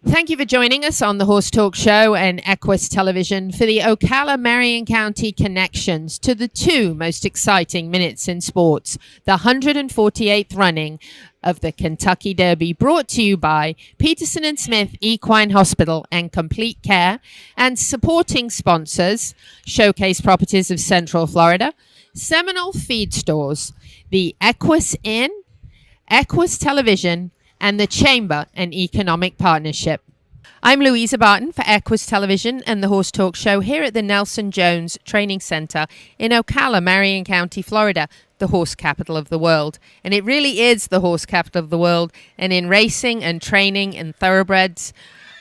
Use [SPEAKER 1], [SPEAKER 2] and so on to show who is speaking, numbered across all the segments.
[SPEAKER 1] Thank you for joining us on the Horse Talk Show and Equus Television for the Ocala-Marion County connections to the two most exciting minutes in sports, the 148th running of the Kentucky Derby, brought to you by Peterson and Smith Equine Hospital and Complete Care, and supporting sponsors, Showcase Properties of Central Florida, Seminole Feed Stores, the Equus Inn, Equus Television, and the Chamber and Economic Partnership. I'm Louisa Barton for Equus Television and the Horse Talk Show here at the Nelson Jones Training Center in Ocala, Marion County, Florida, the horse capital of the world. And it really is the horse capital of the world. And in racing and training and thoroughbreds,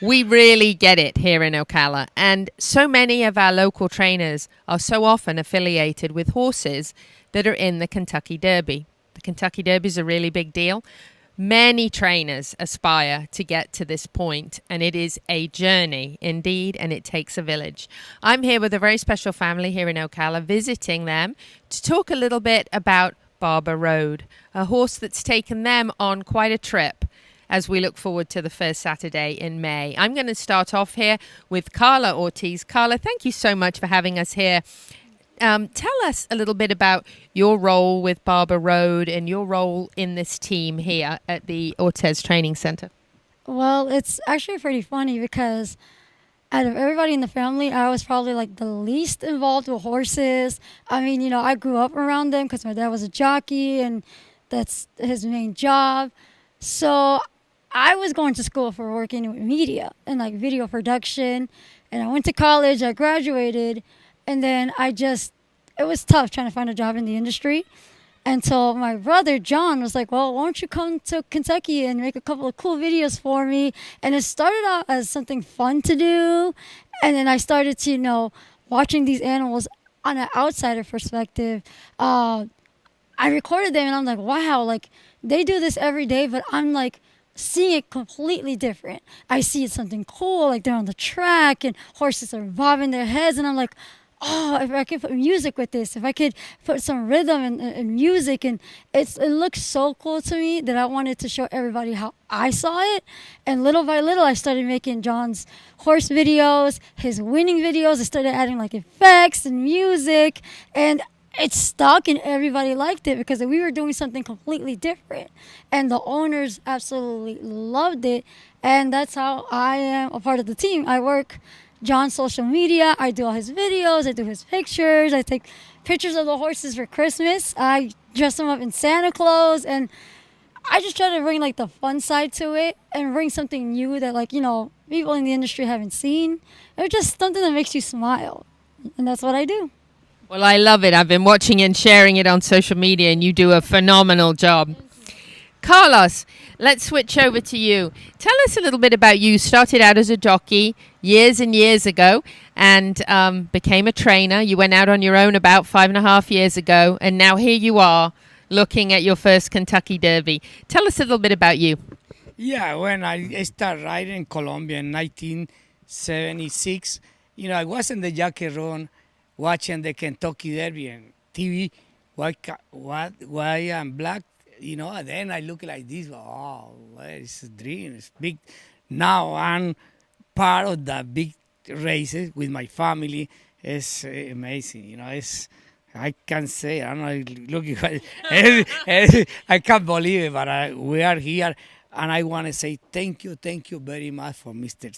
[SPEAKER 1] we really get it here in Ocala. And so many of our local trainers are so often affiliated with horses that are in the Kentucky Derby. The Kentucky Derby is a really big deal. Many trainers aspire to get to this point, and it is a journey indeed, and it takes a village. I'm here with a very special family here in Ocala, visiting them to talk a little bit about Barber Road, a horse that's taken them on quite a trip as we look forward to the first Saturday in May. I'm going to start off here with Carla Ortiz. Carla, thank you so much for having us here. Tell us a little bit about your role with Barber Road and your role in this team here at the Ortiz Training Center.
[SPEAKER 2] Well, it's actually pretty funny because out of everybody in the family, I was probably like the least involved with horses. I mean, I grew up around them because my dad was a jockey and that's his main job. So I was going to school for working with media and like video production. And I went to college, I graduated. And then it was tough trying to find a job in the industry until my brother, John, was like, well, why don't you come to Kentucky and make a couple of cool videos for me? And it started out as something fun to do. And then I started to, watching these animals on an outsider perspective. I recorded them and I'm like, wow, like they do this every day, but I'm like, seeing it completely different. I see it's something cool, like they're on the track and horses are bobbing their heads, and I'm like, oh, if I could put music with this, if I could put some rhythm and music, and it looks so cool to me that I wanted to show everybody how I saw it. And little by little, I started making John's horse videos, his winning videos. I started adding like effects and music, and it stuck and everybody liked it because we were doing something completely different. And the owners absolutely loved it. And that's how I am a part of the team. I work John's social media. I do all his videos. I do his pictures. I take pictures of the horses for Christmas. I dress them up in Santa Claus. And I just try to bring like the fun side to it and bring something new that people in the industry haven't seen. It's just something that makes you smile. And that's what I do.
[SPEAKER 1] Well, I love it. I've been watching and sharing it on social media, and you do a phenomenal job. Carlos, let's switch over to you. Tell us a little bit about you. Started out as a jockey years and years ago and became a trainer. You went out on your own about 5.5 years ago, and now here you are looking at your first Kentucky Derby. Tell us a little bit about you.
[SPEAKER 3] Yeah, when I started riding in Colombia in 1976, I was in the jockey room watching the Kentucky Derby and TV. Why I'm black? And then I look like this. Oh, it's a dream. It's big. Now I'm part of the big races with my family. It's amazing. I can't say. I don't know. Look, I can't believe it. But we are here, and I want to say thank you very much for Mr.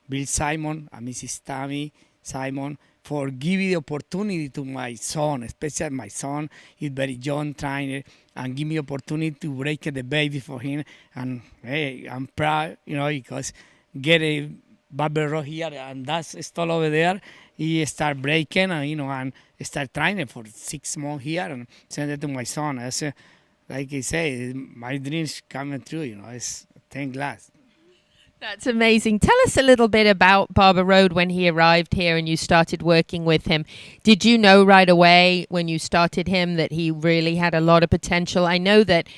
[SPEAKER 3] Bill Simon and Mrs. Tammy Simon for giving the opportunity to my son, especially my son is very young trainer, and give me opportunity to break the baby for him. And hey, I'm proud, because get a Barber Road here and that's stall over there. He start breaking and and start training for 6 months here and send it to my son. Like I say, my dreams coming true. It's thank God.
[SPEAKER 1] That's amazing. Tell us a little bit about Barber Road when he arrived here and you started working with him. Did you know right away when you started him that he really had a lot of potential? I know that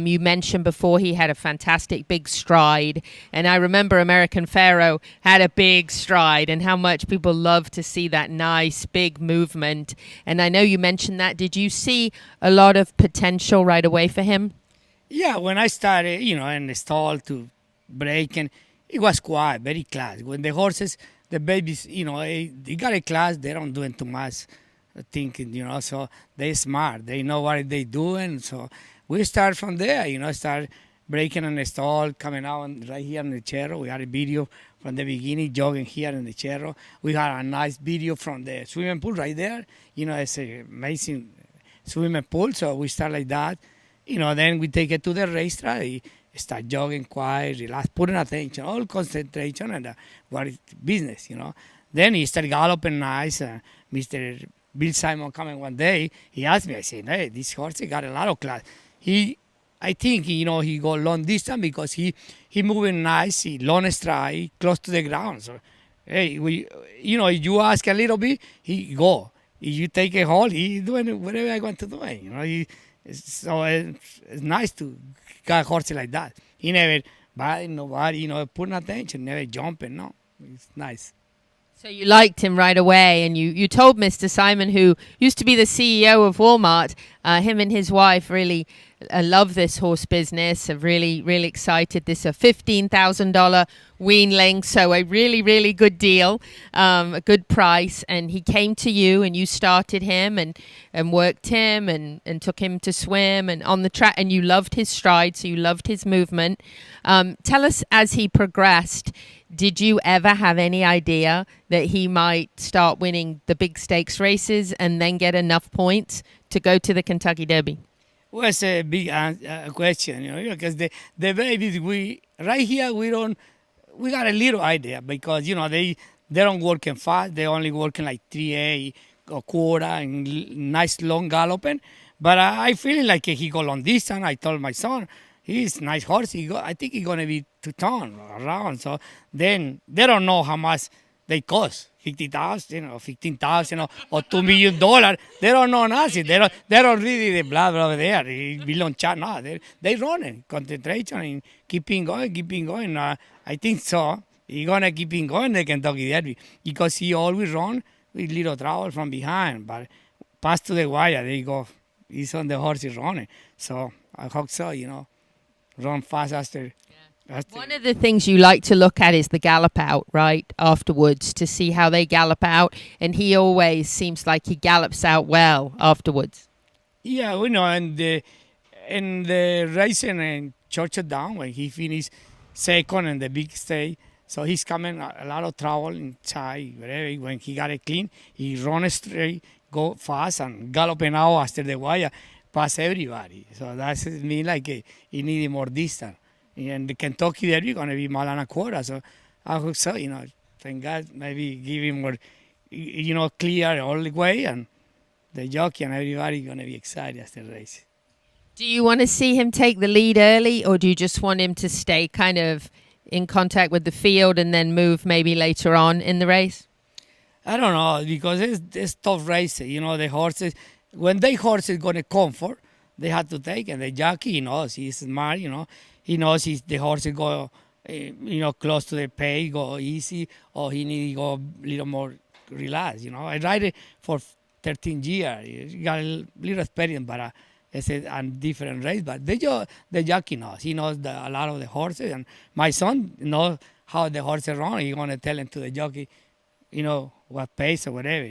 [SPEAKER 1] you mentioned before he had a fantastic big stride. And I remember American Pharaoh had a big stride and how much people love to see that nice big movement. And I know you mentioned that. Did you see a lot of potential right away for him?
[SPEAKER 3] Yeah, when I started, in the stall to break, and it was quiet, very class. When the horses, the babies, they got a class, they don't doing too much thinking, so they smart. They know what they doing. So we start from there, start breaking on the stall, coming out right here in the Cerro. We had a video from the beginning, jogging here in the Cerro. We had a nice video from the swimming pool right there. It's an amazing swimming pool. So we start like that. Then we take it to the racetrack. Start jogging quiet, relax, putting attention, all concentration and what is business, Then he started galloping nice. Mr. Bill Simon coming one day, he asked me, I said, hey, this horse got a lot of class. I think, he go long distance because he moving nice, he long stride, close to the ground. So, hey, if you ask a little bit, he go. If you take a hold, he doing whatever I want to do. So it's nice to got a horse like that. He never bite nobody, putting attention, never jumping. No, it's nice.
[SPEAKER 1] So you liked him right away, and you told Mr. Simon, who used to be the CEO of Walmart, him and his wife really love this horse business, are really, really excited. This is a $15,000 weanling, so a really, really good deal, a good price. And he came to you, and you started him and worked him and took him to swim and on the track, and you loved his stride, so you loved his movement. Tell us, as he progressed, did you ever have any idea that he might start winning the big stakes races and then get enough points to go to the Kentucky Derby?
[SPEAKER 3] Well, it's a big question, because the babies, right here, we got a little idea because, they don't working fast. They only working like 3A, a quarter, and nice long galloping. But I feel like he go long distance. I told my son, he's nice horse. I think he's going to be 2 ton around. So then they don't know how much they cost. 50,000, 15,000, or $2 million. They don't know nothing. They don't read the blah blah there. They belong chat. No, they running concentration and keeping going. I think so. He's gonna keep going the Kentucky Derby because he always run with little trouble from behind. But pass to the wire, there you go. He's on the horse, he's running. So I hope so. Run fast after.
[SPEAKER 1] One of the things you like to look at is the gallop out, right, afterwards, to see how they gallop out. And he always seems like he gallops out well afterwards.
[SPEAKER 3] Yeah, and the racing in Churchill when he finished second in the big stage, so he's coming a lot of trouble inside. Wherever, when he got it clean, he run straight, go fast, and galloping out after the wire, pass everybody. So that's mean like he needed more distance. And the Kentucky Derby going to be mile and a quarter. So I hope so, thank God, maybe give him more, clear all the way. And the jockey and everybody going to be excited after the race.
[SPEAKER 1] Do you want to see him take the lead early, or do you just want him to stay kind of in contact with the field and then move maybe later on in the race?
[SPEAKER 3] I don't know, because it's tough race. The horses, when the horses going to comfort, they have to take, and the jockey, he's smart, he knows the horse go, close to the pace, go easy, or he need to go a little more relaxed. I ride it for 13 years. He got a little experience, but it's a different race. But the jockey knows. He knows a lot of the horses, and my son knows how the horses run. He's gonna tell him to the jockey, what pace or whatever.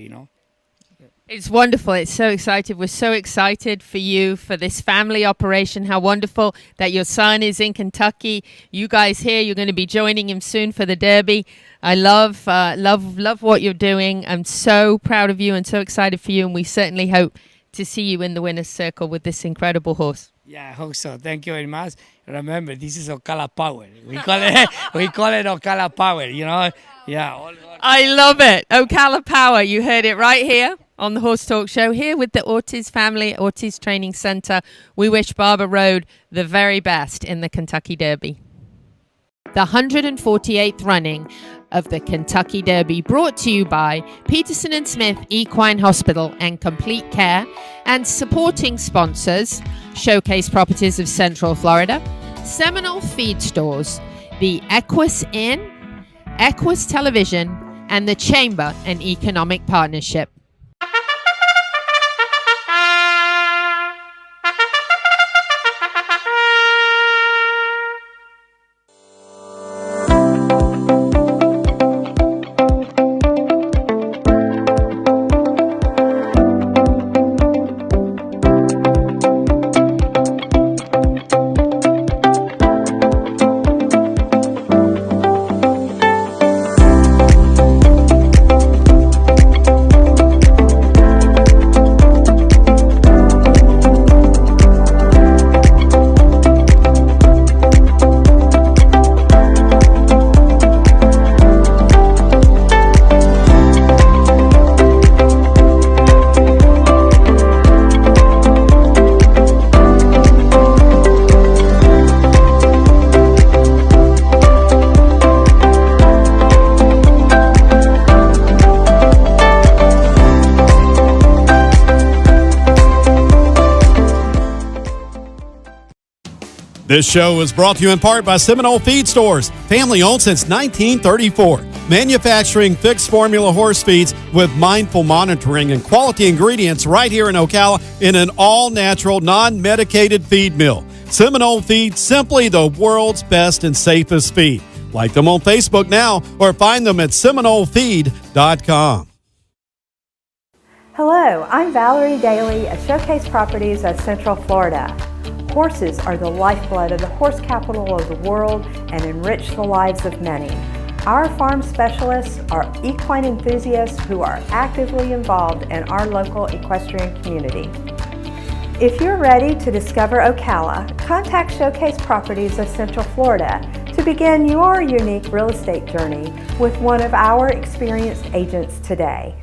[SPEAKER 1] It's wonderful. It's so excited. We're so excited for you, for this family operation. How wonderful that your son is in Kentucky. You guys here, you're going to be joining him soon for the Derby. I love what you're doing. I'm so proud of you and so excited for you. And we certainly hope to see you in the winner's circle with this incredible horse.
[SPEAKER 3] Yeah, I hope so. Thank you very much. Remember, this is Ocala Power. We call it Ocala Power, Yeah.
[SPEAKER 1] I love it. Ocala Power. You heard it right here on the Horse Talk Show, here with the Ortiz family at Ortiz Training Center. We wish Barber Road the very best in the Kentucky Derby. The 148th running of the Kentucky Derby, brought to you by Peterson and Smith Equine Hospital and Complete Care, and supporting sponsors: Showcase Properties of Central Florida, Seminole Feed Stores, the Equus Inn, Equus Television, and the Chamber and Economic Partnership.
[SPEAKER 4] This show is brought to you in part by Seminole Feed Stores, family owned since 1934. Manufacturing fixed formula horse feeds with mindful monitoring and quality ingredients right here in Ocala in an all-natural, non-medicated feed mill. Seminole Feed, simply the world's best and safest feed. Like them on Facebook now or find them at seminolefeed.com.
[SPEAKER 5] Hello, I'm Valerie Daly at Showcase Properties of Central Florida. Horses are the lifeblood of the horse capital of the world and enrich the lives of many. Our farm specialists are equine enthusiasts who are actively involved in our local equestrian community. If you're ready to discover Ocala, contact Showcase Properties of Central Florida to begin your unique real estate journey with one of our experienced agents today.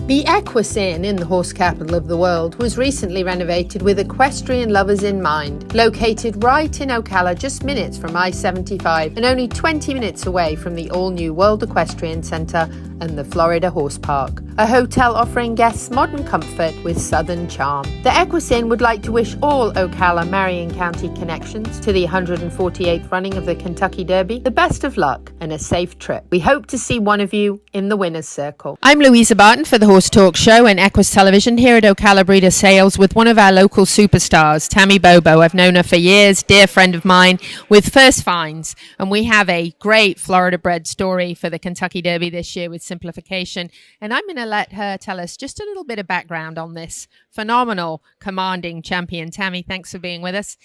[SPEAKER 1] The Equus Inn in the horse capital of the world was recently renovated with equestrian lovers in mind. Located right in Ocala, just minutes from I-75 and only 20 minutes away from the all-new World Equestrian Center and the Florida Horse Park. A hotel offering guests modern comfort with southern charm. The Equus Inn would like to wish all Ocala Marion County connections to the 148th running of the Kentucky Derby the best of luck and a safe trip. We hope to see one of you in the winner's circle. I'm Louisa Barton for the Horse Talk Show and Equus Television here at Ocala Breeder Sales with one of our local superstars, Tammy Bobo. I've known her for years, dear friend of mine with First Finds, and we have a great Florida bred story for the Kentucky Derby this year with Simplification, and I'm going to let her tell us just a little bit of background on this phenomenal, commanding champion. Tammy, thanks for being with us.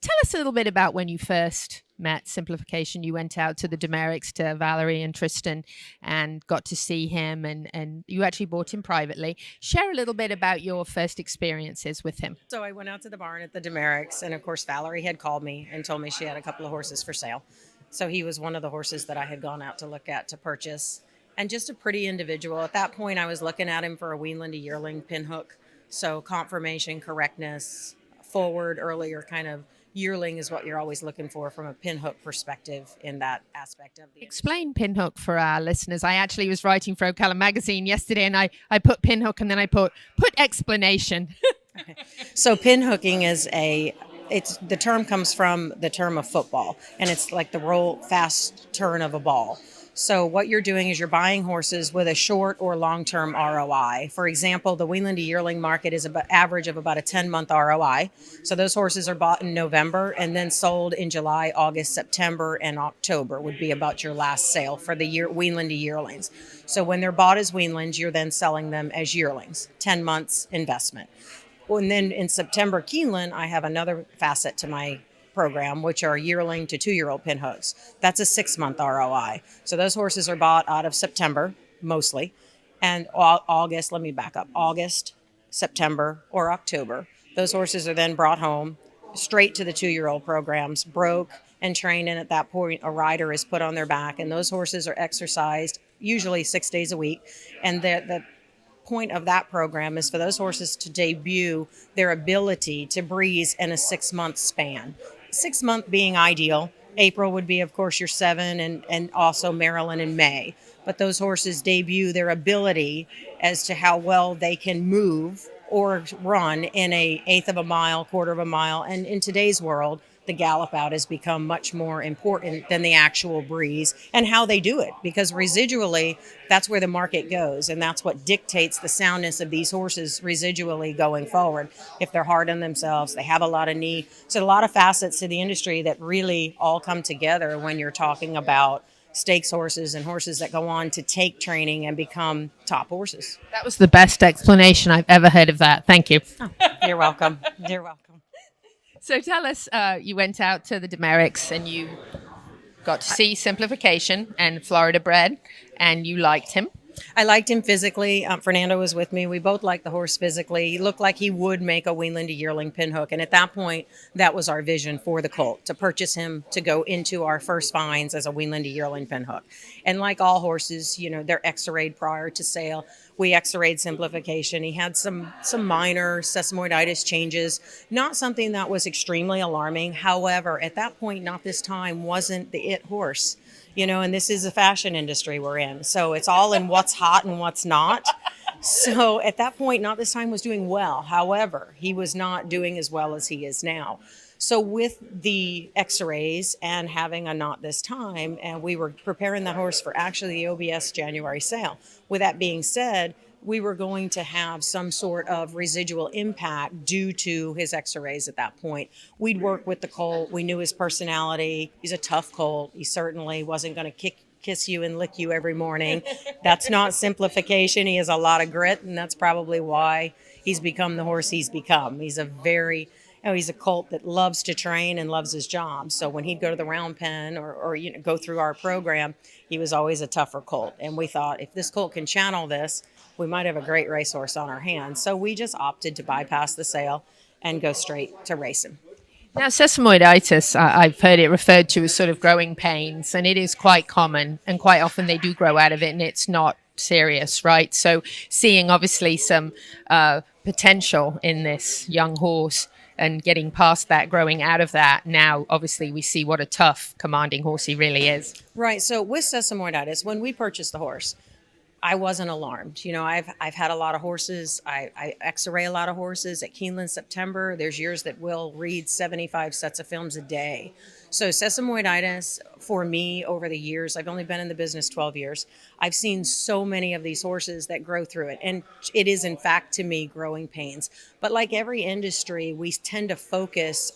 [SPEAKER 1] Tell us a little bit about when you first met Simplification. You went out to the Demericks to Valerie and Tristan and got to see him, and you actually bought him privately. Share a little bit about your first experiences with him.
[SPEAKER 6] So I went out to the barn at the Demericks, and of course Valerie had called me and told me she had a couple of horses for sale. So he was one of the horses that I had gone out to look at to purchase, and just a pretty individual. At that point I was looking at him for a weanland, a yearling, pinhook. So conformation, correctness, forward, earlier kind of yearling is what you're always looking for from a pinhook perspective in that aspect of the
[SPEAKER 1] Explain pinhook for our listeners. I actually was writing for Ocala Magazine yesterday, and I put pinhook and then I put explanation.
[SPEAKER 6] So pinhooking is the term comes from the term of football, and it's like the roll fast turn of a ball. So what you're doing is you're buying horses with a short or long-term ROI. For example, the weanland to yearling market is about average of about a 10-month ROI. So those horses are bought in November and then sold in July, August, September, and October would be about your last sale for the weanland to yearlings. So when they're bought as weanlings, you're then selling them as yearlings, 10 months investment. And then in September Keeneland, I have another facet to my program, which are yearling to 2-year-old pinhooks. That's a 6-month ROI. So those horses are bought out of September, mostly, and August, let me back up, August, September, or October. Those horses are then brought home, straight to the 2-year-old programs, broke and trained, and at that point, a rider is put on their back, and those horses are exercised, usually 6 days a week, and the point of that program is for those horses to debut their ability to breeze in a 6-month span. 6 month being ideal. April would be, of course, your 7, and also Maryland in May. But those horses debut their ability as to how well they can move or run in a 1/8 of a mile, 1/4 of a mile. And in today's world, the gallop out has become much more important than the actual breeze and how they do it, because residually, that's where the market goes. And that's what dictates the soundness of these horses residually going forward. If they're hard on themselves, they have a lot of knee. So a lot of facets to the industry that really all come together when you're talking about stakes horses and horses that go on to take training and become top horses.
[SPEAKER 1] That was the best explanation I've ever heard of that. Thank you.
[SPEAKER 6] Oh, you're welcome. You're welcome.
[SPEAKER 1] So tell us, you went out to the Demericks and you got to see Simplification and Florida bred, and you liked him.
[SPEAKER 6] I liked him physically. Fernando was with me. We both liked the horse physically. He looked like he would make a weanland to yearling pinhook. And at that point, that was our vision for the colt, to purchase him to go into our First Finds as a weanland to yearling pinhook. And like all horses, you know, they're x-rayed prior to sale. We x-rayed Simplification. He had some minor sesamoiditis changes, not something that was extremely alarming. However, at that point, not this time, wasn't the it horse. You know, and this is a fashion industry we're in. So it's all in what's hot and what's not. So at that point, not this time was doing well. However, he was not doing as well as he is now. So with the x-rays and having a knot this time, and we were preparing the horse for actually the OBS January sale. With that being said, we were going to have some sort of residual impact due to his x-rays at that point. We'd work with the colt. We knew his personality. He's a tough colt. He certainly wasn't going to kiss you and lick you every morning. That's not simplification. He has a lot of grit, and that's probably why he's become the horse he's become. He's a very, he's a colt that loves to train and loves his job. So when he'd go to the round pen or go through our program, he was always a tougher colt. And we thought, if this colt can channel this, we might have a great racehorse on our hands. So we just opted to bypass the sale and go straight to racing.
[SPEAKER 1] Now, sesamoiditis, I've heard it referred to as sort of growing pains, and it is quite common, and quite often they do grow out of it, and it's not serious, right? So seeing obviously some potential in this young horse and getting past that, growing out of that, now obviously we see what a tough, commanding horse he really is.
[SPEAKER 6] Right. So with sesamoiditis, when we purchased the horse, I wasn't alarmed. I've had a lot of horses. I x-ray a lot of horses at Keeneland September. There's years that we'll read 75 sets of films a day. So sesamoiditis, for me, over the years, I've only been in the business 12 years. I've seen so many of these horses that grow through it. And it is, in fact, to me, growing pains. But like every industry, we tend to focus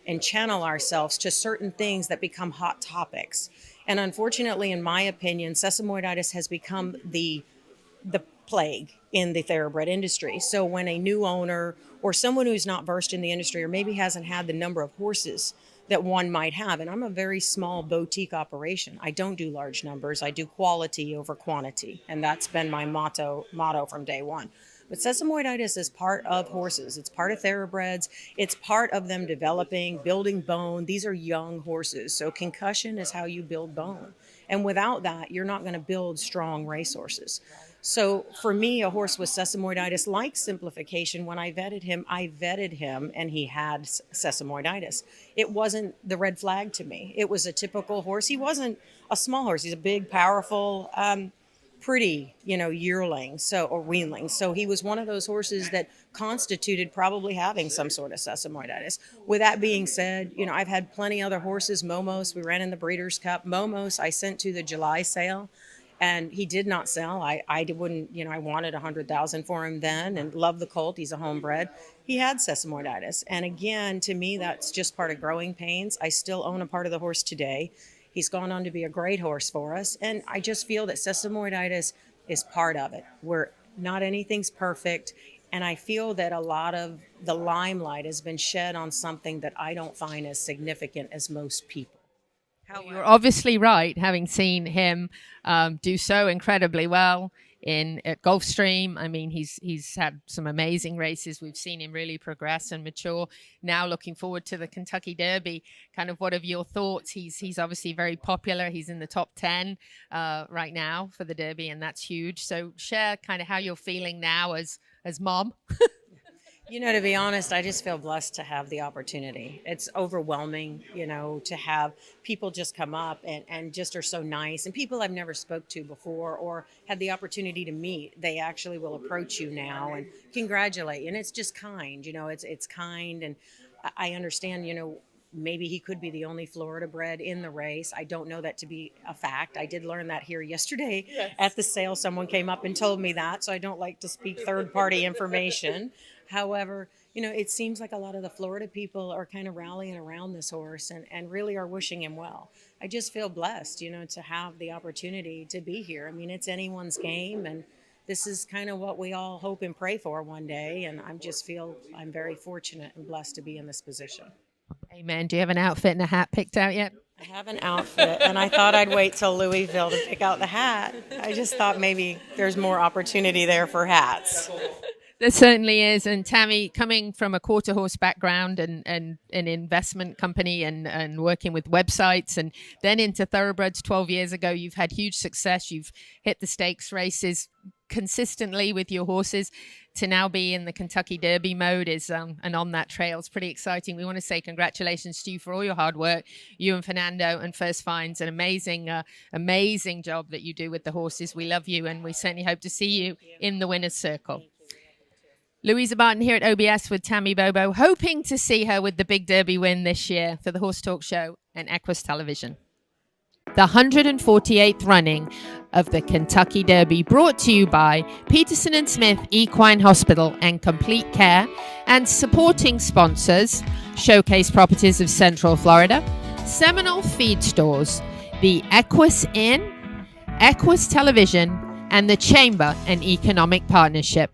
[SPEAKER 6] and channel ourselves to certain things that become hot topics. And unfortunately, in my opinion, sesamoiditis has become the plague in the thoroughbred industry. So when a new owner or someone who's not versed in the industry or maybe hasn't had the number of horses that one might have, and I'm a very small boutique operation. I don't do large numbers. I do quality over quantity. And that's been my motto from day one. But sesamoiditis is part of horses. It's part of thoroughbreds. It's part of them developing, building bone. These are young horses. So concussion is how you build bone. And without that, you're not going to build strong racehorses. So for me, a horse with sesamoiditis, like simplification, when I vetted him and he had sesamoiditis. It wasn't the red flag to me. It was a typical horse. He wasn't a small horse. He's a big, powerful, pretty, yearling, or weanling. So he was one of those horses that constituted probably having some sort of sesamoiditis. With that being said, I've had plenty other horses. Momos, we ran in the Breeders' Cup. Momos, I sent to the July sale, and he did not sell. I wouldn't, I wanted $100,000 for him then, and love the colt. He's a homebred. He had sesamoiditis, and again, to me, that's just part of growing pains. I still own a part of the horse today. He's gone on to be a great horse for us. And I just feel that sesamoiditis is part of it. Where not anything's perfect. And I feel that a lot of the limelight has been shed on something that I don't find as significant as most people.
[SPEAKER 1] You're obviously right, having seen him do so incredibly well at Gulfstream. I mean, he's had some amazing races. We've seen him really progress and mature. Now looking forward to the Kentucky Derby. Kind of what are your thoughts? He's obviously very popular. He's in the top 10 right now for the Derby, and that's huge. So share kind of how you're feeling now as mom.
[SPEAKER 6] To be honest, I just feel blessed to have the opportunity. It's overwhelming, to have people just come up and just are so nice. And people I've never spoke to before or had the opportunity to meet, they actually will approach you now and congratulate you. And it's just kind, it's kind. And I understand, maybe he could be the only Florida bred in the race. I don't know that to be a fact. I did learn that here yesterday at the sale. Someone came up and told me that, so I don't like to speak third-party information. However, it seems like a lot of the Florida people are kind of rallying around this horse and really are wishing him well. I just feel blessed, to have the opportunity to be here. I mean, it's anyone's game, and this is kind of what we all hope and pray for one day. And I'm very fortunate and blessed to be in this position.
[SPEAKER 1] Amen. Do you have an outfit and a hat picked out yet?
[SPEAKER 6] I have an outfit, and I thought I'd wait till Louisville to pick out the hat. I just thought maybe there's more opportunity there for hats.
[SPEAKER 1] There certainly is. And Tammy, coming from a quarter horse background and an investment company and working with websites and then into thoroughbreds 12 years ago, you've had huge success. You've hit the stakes races consistently with your horses. To now be in the Kentucky Derby mode and on that trail is pretty exciting. We want to say congratulations to you for all your hard work. You and Fernando and First Find's an amazing job that you do with the horses. We love you, and we certainly hope to see you in the winner's circle. Louisa Barton here at OBS with Tammy Bobo, hoping to see her with the big Derby win this year for the Horse Talk Show and Equus Television. The 148th running of the Kentucky Derby, brought to you by Peterson and Smith Equine Hospital and Complete Care, and supporting sponsors: Showcase Properties of Central Florida, Seminole Feed Stores, the Equus Inn, Equus Television, and the Chamber and Economic Partnership.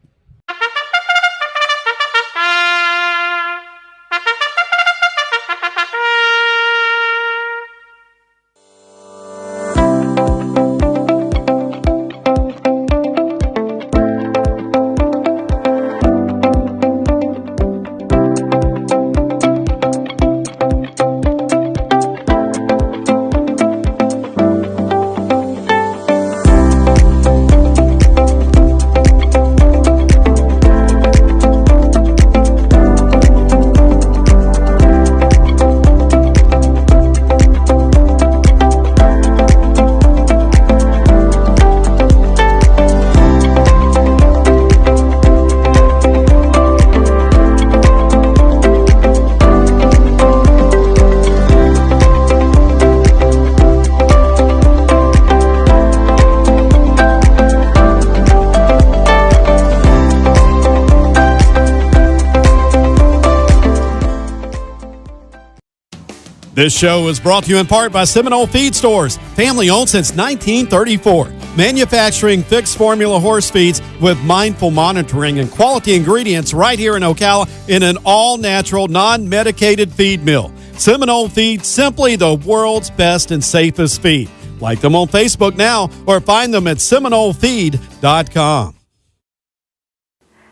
[SPEAKER 4] This show is brought to you in part by Seminole Feed Stores, family owned since 1934. Manufacturing fixed formula horse feeds with mindful monitoring and quality ingredients right here in Ocala in an all-natural, non-medicated feed mill. Seminole Feed, simply the world's best and safest feed. Like them on Facebook now or find them at SeminoleFeed.com.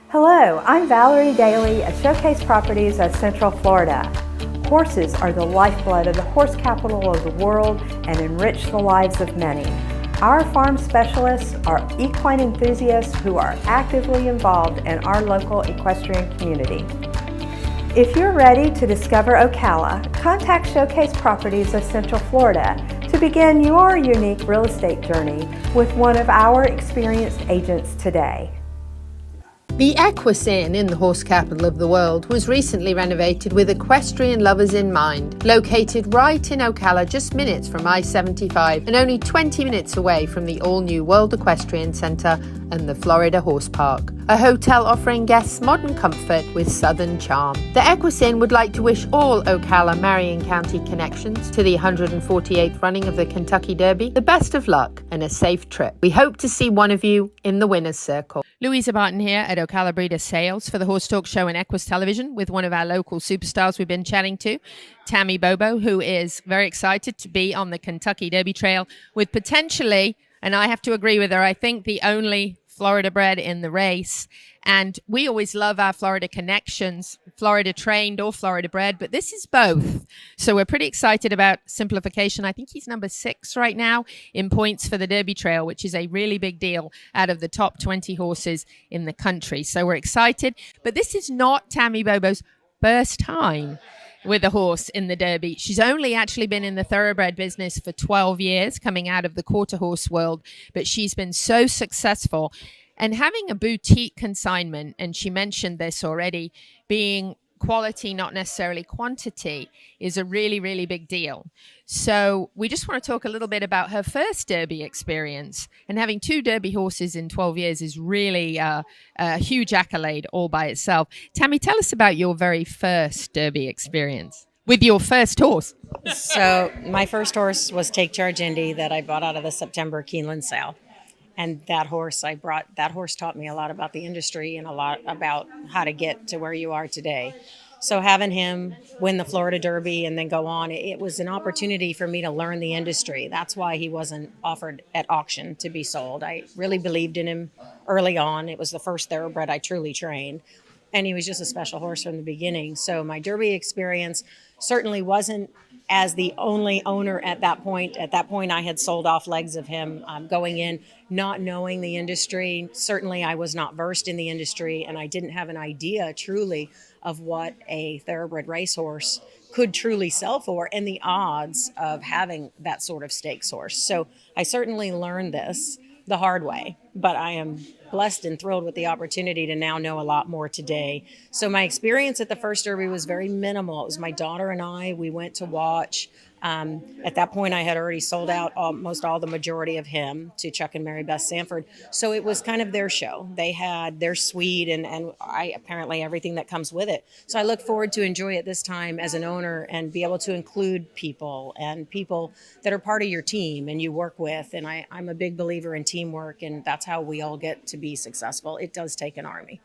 [SPEAKER 5] Hello, I'm Valerie Daly at Showcase Properties of Central Florida. Horses are the lifeblood of the horse capital of the world and enrich the lives of many. Our farm specialists are equine enthusiasts who are actively involved in our local equestrian community. If you're ready to discover Ocala, contact Showcase Properties of Central Florida to begin your unique real estate journey with one of our experienced agents today.
[SPEAKER 1] The Equus Inn in the horse capital of the world was recently renovated with equestrian lovers in mind. Located right in Ocala, just minutes from I-75 and only 20 minutes away from the all-new World Equestrian Center and the Florida Horse Park. A hotel offering guests modern comfort with southern charm. The Equus Inn would like to wish all Ocala Marion County connections to the 148th running of the Kentucky Derby the best of luck and a safe trip. We hope to see one of you in the winner's circle. Louisa Barton here at Ocala Breeder Sales for the Horse Talk Show and Equus Television with one of our local superstars we've been chatting to, Tammy Bobo, who is very excited to be on the Kentucky Derby Trail with potentially, and I have to agree with her, I think the only Florida bred in the race. And we always love our Florida connections, Florida trained or Florida bred, but this is both. So we're pretty excited about Simplification. I think he's number 6 right now in points for the Derby Trail, which is a really big deal out of the top 20 horses in the country. So we're excited, but this is not Tammy Bobo's first time with a horse in the Derby. She's only actually been in the thoroughbred business for 12 years, coming out of the quarter horse world, but she's been so successful. And having a boutique consignment, and she mentioned this already, being quality, not necessarily quantity, is a really, really big deal. So we just want to talk a little bit about her first Derby experience. And having 2 Derby horses in 12 years is really a huge accolade all by itself. Tammy, tell us about your very first Derby experience with your first horse.
[SPEAKER 6] So my first horse was Take Charge Indy that I bought out of the September Keeneland sale. And that horse taught me a lot about the industry and a lot about how to get to where you are today. So having him win the Florida Derby and then go on, it was an opportunity for me to learn the industry. That's why he wasn't offered at auction to be sold. I really believed in him early on. It was the first thoroughbred I truly trained. And he was just a special horse from the beginning. So my Derby experience certainly wasn't as the only owner at that point. At that point, I had sold off legs of him going in, not knowing the industry. Certainly, I was not versed in the industry, and I didn't have an idea truly of what a thoroughbred racehorse could truly sell for and the odds of having that sort of stakes horse. So I certainly learned this the hard way, but I am blessed and thrilled with the opportunity to now know a lot more today. So my experience at the first Derby was very minimal. It was my daughter and I. We went to watch. At that point, I had already sold out almost all the majority of him to Chuck and Mary Beth Sanford. So it was kind of their show. They had their suite and I apparently everything that comes with it. So I look forward to enjoy it this time as an owner and be able to include people and people that are part of your team and you work with. And I'm a big believer in teamwork, and that's how we all get to be successful. It does take an army.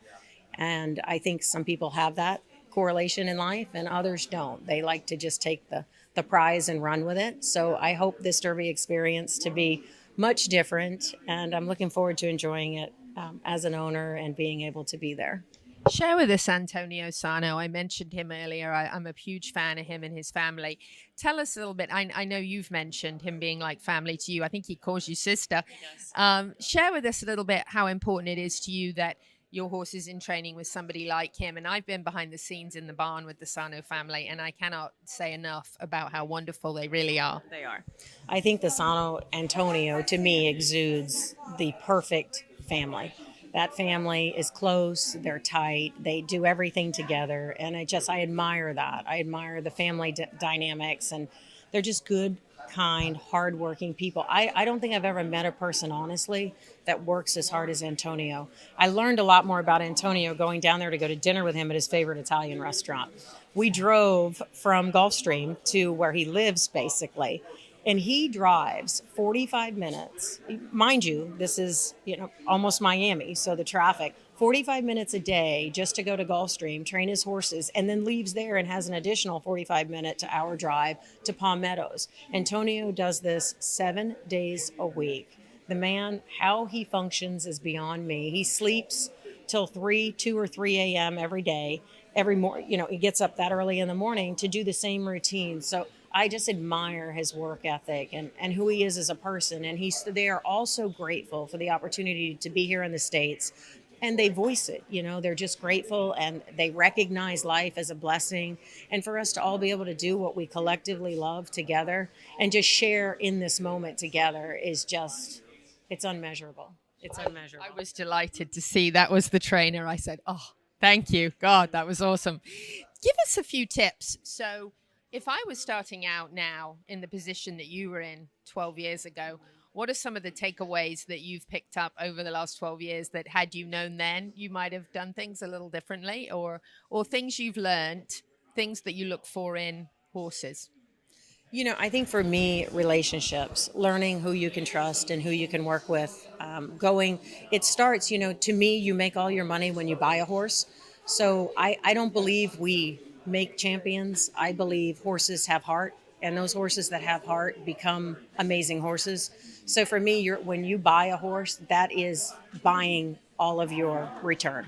[SPEAKER 6] And I think some people have that correlation in life and others don't. They like to just take the prize and run with it. So I hope this Derby experience to be much different, and I'm looking forward to enjoying it as an owner and being able to be there.
[SPEAKER 1] Share with us Antonio Sano. I mentioned him earlier. I'm a huge fan of him and his family. Tell us a little bit. I know you've mentioned him being like family to you. I think he calls you sister. Share with us a little bit how important it is to you that your horse is in training with somebody like him. And I've been behind the scenes in the barn with the Sano family, and I cannot say enough about how wonderful they really are.
[SPEAKER 6] They are. I think the Sano Antonio, to me, exudes the perfect family. That family is close, they're tight, they do everything together, and I admire that. I admire the family dynamics, and they're just good, kind, hardworking people. I don't think I've ever met a person, honestly, that works as hard as Antonio. I learned a lot more about Antonio going down there to go to dinner with him at his favorite Italian restaurant. We drove from Gulfstream to where he lives, basically, and he drives 45 minutes. Mind you, this is, almost Miami, so the traffic, 45 minutes a day just to go to Gulfstream, train his horses, and then leaves there and has an additional 45-minute to hour drive to Palm Meadows. Antonio does this 7 days a week. The man, how he functions is beyond me. He sleeps till 2 or 3 a.m. every day. Every morning, he gets up that early in the morning to do the same routine. So I just admire his work ethic and who he is as a person. And they are also grateful for the opportunity to be here in the States. And they voice it, they're just grateful and they recognize life as a blessing. And for us to all be able to do what we collectively love together and just share in this moment together is just, it's unmeasurable. It's unmeasurable.
[SPEAKER 1] I was delighted to see that was the trainer. I said, oh, thank you. God, that was awesome. Give us a few tips. So if I was starting out now in the position that you were in 12 years ago, what are some of the takeaways that you've picked up over the last 12 years that had you known then, you might have done things a little differently, or things you've learned, things that you look for in horses?
[SPEAKER 6] I think for me, relationships, learning who you can trust and who you can work with, it starts, to me, you make all your money when you buy a horse. So I don't believe we make champions. I believe horses have heart, and those horses that have heart become amazing horses. So for me, when you buy a horse, that is buying all of your return.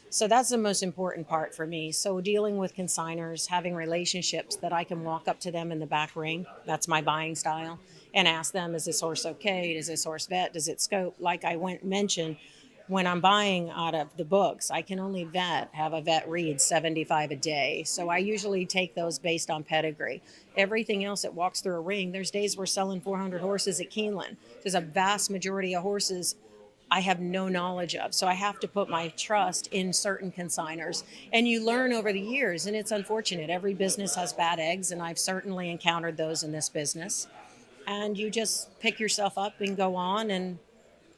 [SPEAKER 6] So that's the most important part for me. So dealing with consigners, having relationships that I can walk up to them in the back ring, that's my buying style, and ask them, is this horse okay? Does this horse vet? Does it scope? Like I mentioned, when I'm buying out of the books, I can only have a vet read 75 a day. So I usually take those based on pedigree. Everything else that walks through a ring, there's days we're selling 400 horses at Keeneland. There's a vast majority of horses I have no knowledge of. So I have to put my trust in certain consigners. And you learn over the years, and it's unfortunate. Every business has bad eggs, and I've certainly encountered those in this business. And you just pick yourself up and go on and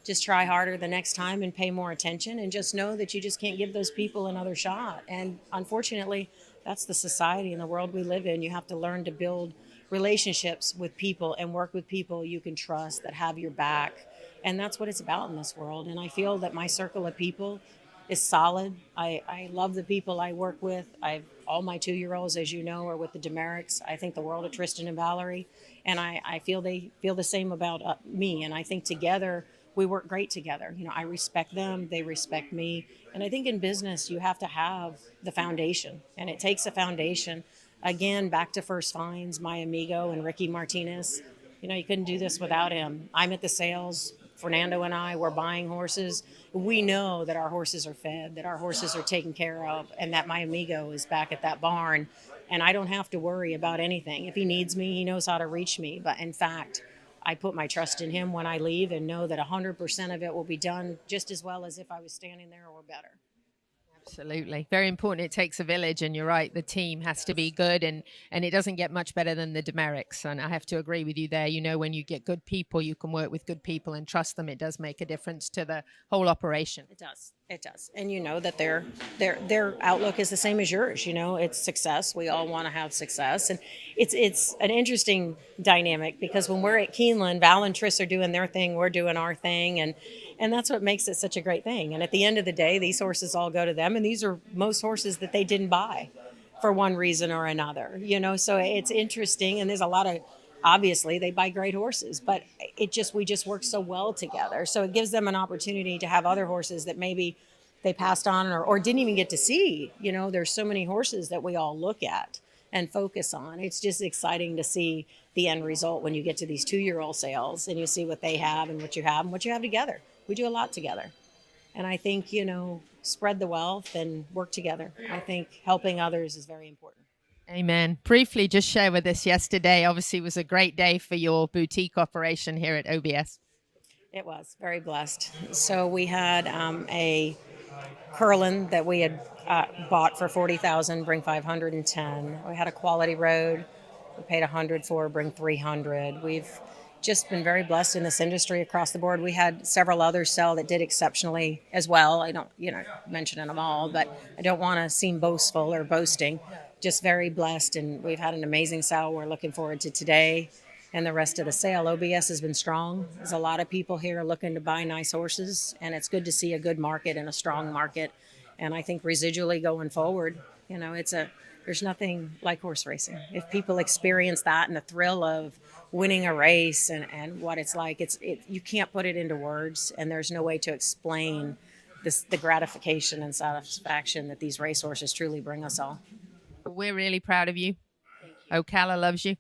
[SPEAKER 6] just try harder the next time and pay more attention, and just know that you just can't give those people another shot. And unfortunately, that's the society and the world we live in. You have to learn to build relationships with people and work with people you can trust that have your back. And that's what it's about in this world. And I feel that my circle of people is solid. I love the people I work with. All my 2-year-olds, as you know, are with the Demericks. I think the world of Tristan and Valerie. And I feel they feel the same about me. And I think together, we work great together. I respect them, they respect me. And I think in business, you have to have the foundation, and it takes a foundation. Again, back to First Finds, my amigo and Ricky Martinez. You couldn't do this without him. I'm at the sales. Fernando and I were buying horses. We know that our horses are fed, that our horses are taken care of, and that my amigo is back at that barn, and I don't have to worry about anything. If he needs me, he knows how to reach me. But in fact, I put my trust in him when I leave and know that 100% of it will be done just as well as if I was standing there or better.
[SPEAKER 1] Absolutely. Very important. It takes a village, and you're right. The team has to be good, and it doesn't get much better than the demerits. And I have to agree with you there. You know, when you get good people, you can work with good people and trust them. It does make a difference to the whole operation.
[SPEAKER 6] It does. It does. And you know that their outlook is the same as yours. You know, it's success. We all want to have success. And it's an interesting dynamic because when we're at Keeneland, Val and Triss are doing their thing, we're doing our thing, and that's what makes it such a great thing. And at the end of the day, these horses all go to them, and these are most horses that they didn't buy for one reason or another, you know, so it's interesting. And there's a lot of, obviously they buy great horses, but we just work so well together. So it gives them an opportunity to have other horses that maybe they passed on or didn't even get to see. You know, there's so many horses that we all look at and focus on. It's just exciting to see the end result when you get to these 2-year-old sales and you see what they have and what you have together. We do a lot together. And I think, you know, spread the wealth and work together. I think helping others is very important.
[SPEAKER 1] Amen. Briefly, just share with us yesterday, obviously was a great day for your boutique operation here at OBS.
[SPEAKER 6] It was very blessed. So we had a Curlin that we had bought for $40,000, bring 510. We had a Quality Road we paid $100 for, bring 300. We've just been very blessed in this industry across the board. We had several others sell that did exceptionally as well. I don't, mention them all, but I don't want to seem boastful or boasting. Just very blessed, and we've had an amazing sale. We're looking forward to today and the rest of the sale. OBS has been strong. There's a lot of people here looking to buy nice horses, and it's good to see a good market and a strong market. And I think residually going forward, there's nothing like horse racing. If people experience that and the thrill of winning a race and what it's like, you can't put it into words, and there's no way to explain the gratification and satisfaction that these racehorses truly bring us all.
[SPEAKER 1] We're really proud of you. Ocala loves you.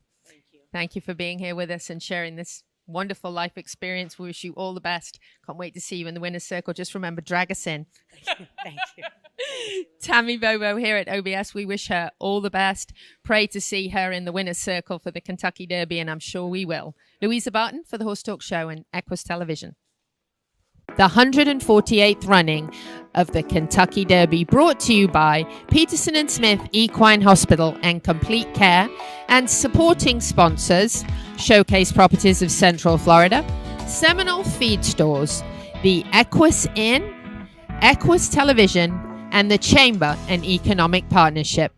[SPEAKER 1] Thank you for being here with us and sharing this wonderful life experience. We wish you all the best. Can't wait to see you in the winner's circle. Just remember, drag us in.
[SPEAKER 6] Thank you.
[SPEAKER 1] Tammy Bobo here at OBS. We wish her all the best. Pray to see her in the winner's circle for the Kentucky Derby, and I'm sure we will. Louisa Barton for the Horse Talk Show and Equus Television. The 148th running of the Kentucky Derby, brought to you by Peterson and Smith Equine Hospital and Complete Care, and supporting sponsors: Showcase Properties of Central Florida, Seminole Feed Stores, the Equus Inn, Equus Television, and the Chamber and Economic Partnership.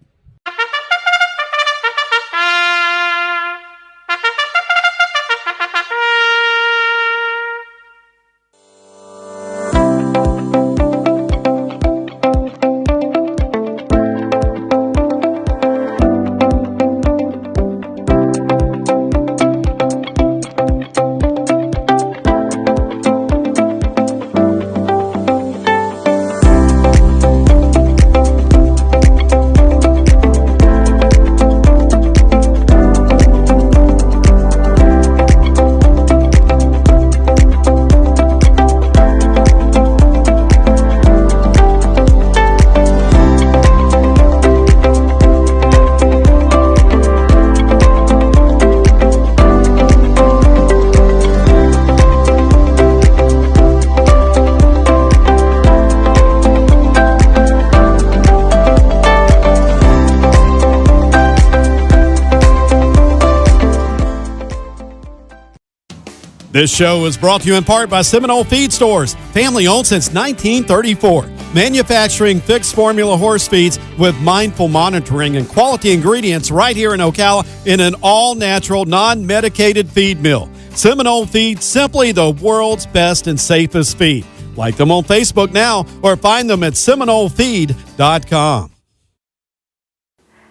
[SPEAKER 4] This show is brought to you in part by Seminole Feed Stores, family owned since 1934. Manufacturing fixed formula horse feeds with mindful monitoring and quality ingredients right here in Ocala in an all-natural, non-medicated feed mill. Seminole Feed, simply the world's best and safest feed. Like them on Facebook now or find them at SeminoleFeed.com.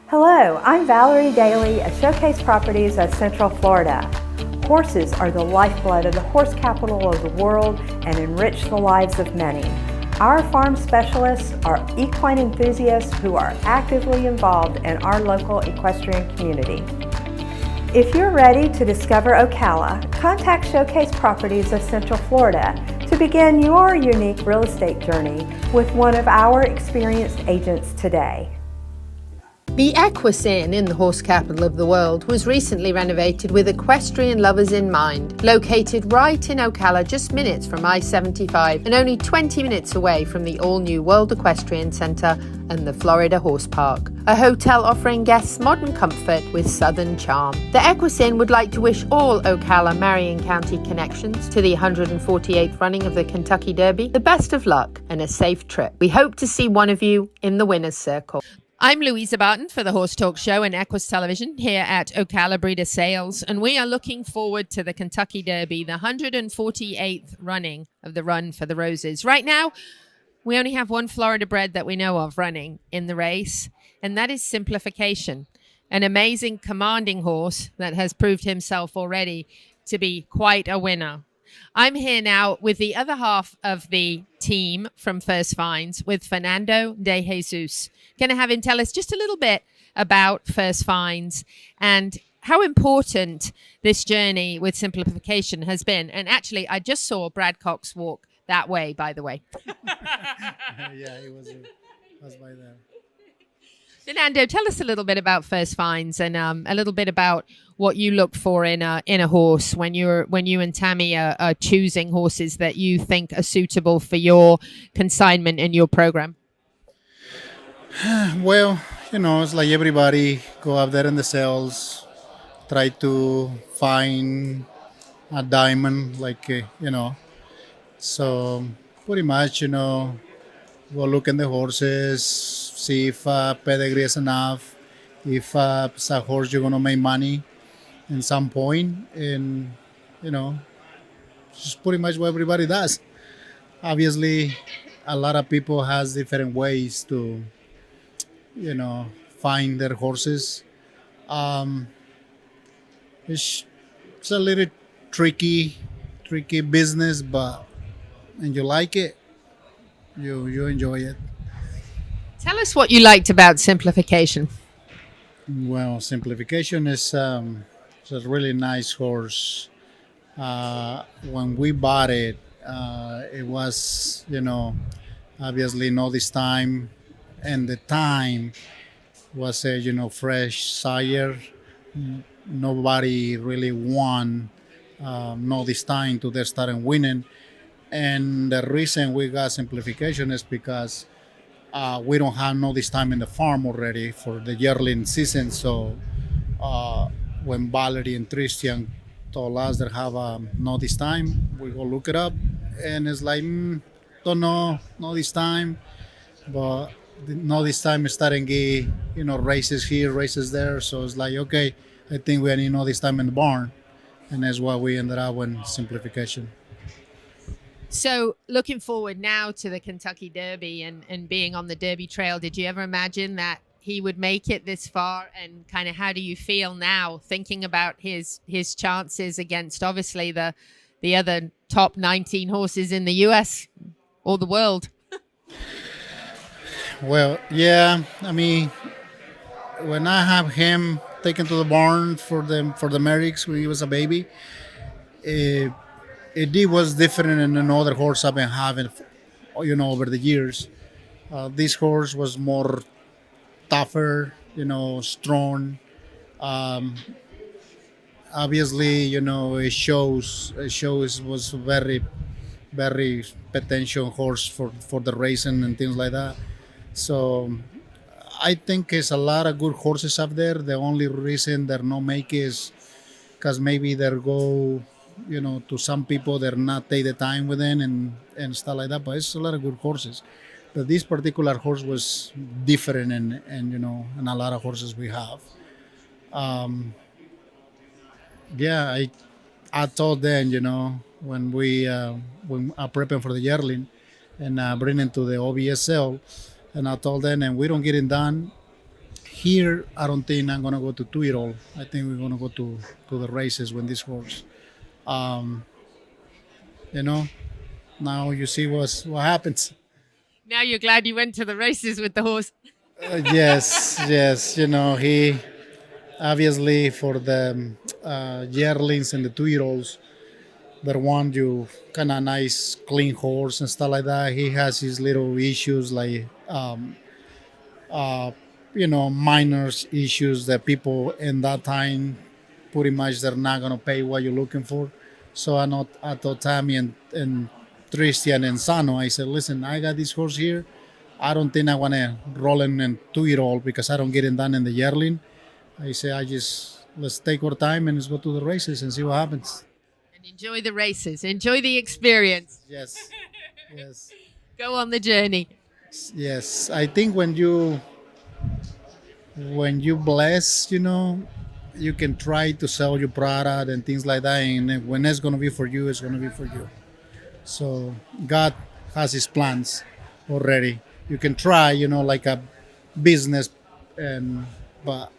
[SPEAKER 5] Hello, I'm Valerie Daly at Showcase Properties of Central Florida. Horses are the lifeblood of the horse capital of the world and enrich the lives of many. Our farm specialists are equine enthusiasts who are actively involved in our local equestrian community. If you're ready to discover Ocala, contact Showcase Properties of Central Florida to begin your unique real estate journey with one of our experienced agents today.
[SPEAKER 1] The Equus Inn in the horse capital of the world was recently renovated with equestrian lovers in mind. Located right in Ocala, just minutes from I-75 and only 20 minutes away from the all-new World Equestrian Center and the Florida Horse Park. A hotel offering guests modern comfort with southern charm. The Equus Inn would like to wish all Ocala Marion County connections to the 148th running of the Kentucky Derby the best of luck and a safe trip. We hope to see one of you in the winner's circle. I'm Louisa Barton for the Horse Talk Show and Equus Television here at Ocala Breeder Sales, and we are looking forward to the Kentucky Derby, the 148th running of the Run for the Roses. Right now, we only have one Florida bred that we know of running in the race, and that is Simplification, an amazing, commanding horse that has proved himself already to be quite a winner. I'm here now with the other half of the team from First Finds, with Fernando de Jesus. Going to have him tell us just a little bit about First Finds and how important this journey with Simplification has been. And actually, I just saw Brad Cox walk that way, by the way.
[SPEAKER 7] Yeah, he was by there.
[SPEAKER 1] Fernando, tell us a little bit about First Finds and a little bit about what you look for in a horse when you and Tammy are choosing horses that you think are suitable for your consignment in your program.
[SPEAKER 7] Well, it's like everybody go out there in the sales, try to find a diamond, So pretty much, go look in the horses, see if pedigree is enough, if it's a horse you're gonna make money in some point, and just pretty much what everybody does. Obviously, a lot of people has different ways to, find their horses. It's a little tricky business, but and you like it, you enjoy it.
[SPEAKER 1] Tell us what you liked about Simplification.
[SPEAKER 7] Well, Simplification is it's a really nice horse. When we bought it, it was, obviously not this time, and the time was a, fresh sire. Nobody really won, not this time to they starting winning. And the reason we got Simplification is because we don't have no this time in the farm already for the yearling season. So when Valerie and Christian told us they have no this time, we go look it up, and it's like don't know, no this time, but no this time is starting races here, races there. So it's like okay, I think we need no this time in the barn, and that's why we ended up with Simplification.
[SPEAKER 1] So looking forward now to the Kentucky Derby and being on the Derby trail, did you ever imagine that he would make it this far? And kind of how do you feel now thinking about his chances against obviously the other top 19 horses in the US or the world?
[SPEAKER 7] Well, yeah, I mean, when I have him taken to the barn for the Merricks when he was a baby, it was different than another horse I've been having, over the years. This horse was more tougher, strong. Obviously, it shows was very, very potential horse for the racing and things like that. So I think it's a lot of good horses up there. The only reason they're not make is because maybe they'll go, to some people they're not take the time with them and stuff like that. But it's a lot of good horses. But this particular horse was different and a lot of horses we have. Yeah, I told them, when when I prepping for the yearling and bring him to the OBSL, and I told them, and we don't get it done here. I don't think I'm gonna go to 2-year-old. I think we're gonna go to the races when this horse. Now you see what happens.
[SPEAKER 1] Now you're glad you went to the races with the horse.
[SPEAKER 7] Yes. He obviously for the yearlings and the 2-year-olds, that want you kind of nice, clean horse and stuff like that. He has his little issues like minor issues that people in that time pretty much they're not gonna pay what you're looking for. So I told Tammy and Christian and Sano, I said, listen, I got this horse here. I don't think I wanna roll in and 2-year-old because I don't get it done in the yearling. I say let's take our time and let's go to the races and see what happens.
[SPEAKER 1] And enjoy the races, enjoy the experience,
[SPEAKER 7] Yes. Yes.
[SPEAKER 1] go on the journey.
[SPEAKER 7] Yes. I think when you bless, you can try to sell your product and things like that. And when it's going to be for you, it's going to be for you. So God has his plans already. You can try, like a business, but,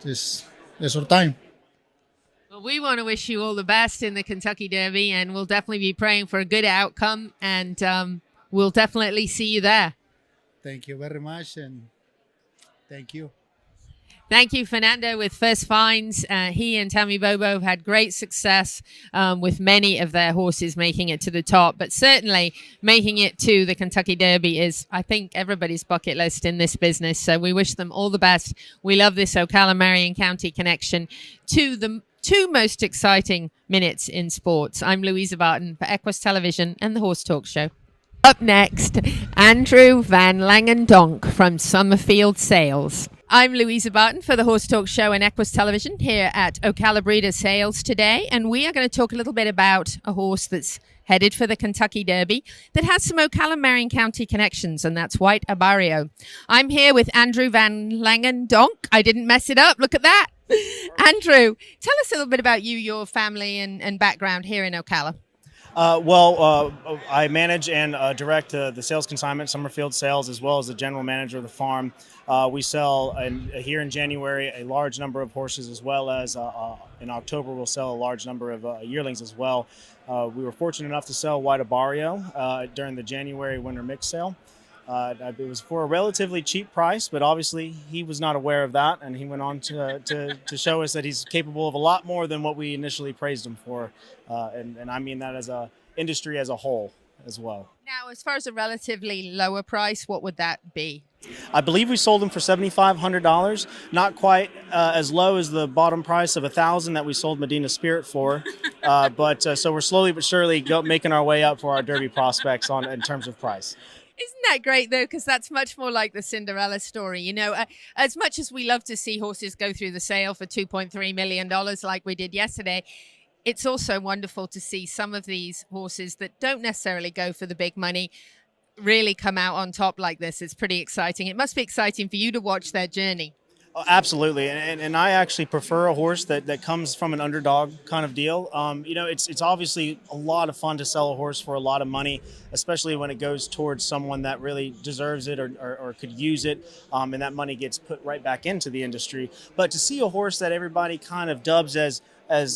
[SPEAKER 7] just it's our time.
[SPEAKER 1] Well, we want to wish you all the best in the Kentucky Derby, and we'll definitely be praying for a good outcome, and we'll definitely see you there.
[SPEAKER 7] Thank you very much, and thank you.
[SPEAKER 1] Thank you, Fernando, with First Finds. He and Tammy Bobo have had great success with many of their horses making it to the top, but certainly making it to the Kentucky Derby is, I think, everybody's bucket list in this business. So we wish them all the best. We love this Ocala-Marion County connection to the two most exciting minutes in sports. I'm Louisa Barton for Equus Television and the Horse Talk Show. Up next, Andrew Van Langendonk from Summerfield Sales. I'm Louisa Barton for the Horse Talk Show and Equus Television here at Ocala Breeder Sales today, and we are going to talk a little bit about a horse that's headed for the Kentucky Derby that has some Ocala-Marion County connections, and that's White Abarrio. I'm here with Andrew Van Langendonk. I didn't mess it up. Look at that. Andrew, tell us a little bit about you, your family, and background here in Ocala.
[SPEAKER 8] I manage and direct the sales consignment, Summerfield Sales, as well as the general manager of the farm. We sell here in January a large number of horses, as well as in October we'll sell a large number of yearlings as well. We were fortunate enough to sell White Abarrio during the January winter mix sale. It was for a relatively cheap price, but obviously he was not aware of that, and he went on to show us that he's capable of a lot more than what we initially praised him for, and I mean that as a industry as a whole as well.
[SPEAKER 1] Now, as far as a relatively lower price, what would that be?
[SPEAKER 8] I believe we sold him for $7,500, not quite as low as the bottom price of $1,000 that we sold Medina Spirit for, but so we're slowly but surely making our way up for our Derby prospects in terms of price.
[SPEAKER 1] Isn't that great, though? Because that's much more like the Cinderella story. As much as we love to see horses go through the sale for $2.3 million like we did yesterday, it's also wonderful to see some of these horses that don't necessarily go for the big money really come out on top like this. It's pretty exciting. It must be exciting for you to watch their journey.
[SPEAKER 8] Oh, absolutely, and I actually prefer a horse that comes from an underdog kind of deal. It's obviously a lot of fun to sell a horse for a lot of money, especially when it goes towards someone that really deserves it or could use it, and that money gets put right back into the industry. But to see a horse that everybody kind of dubs as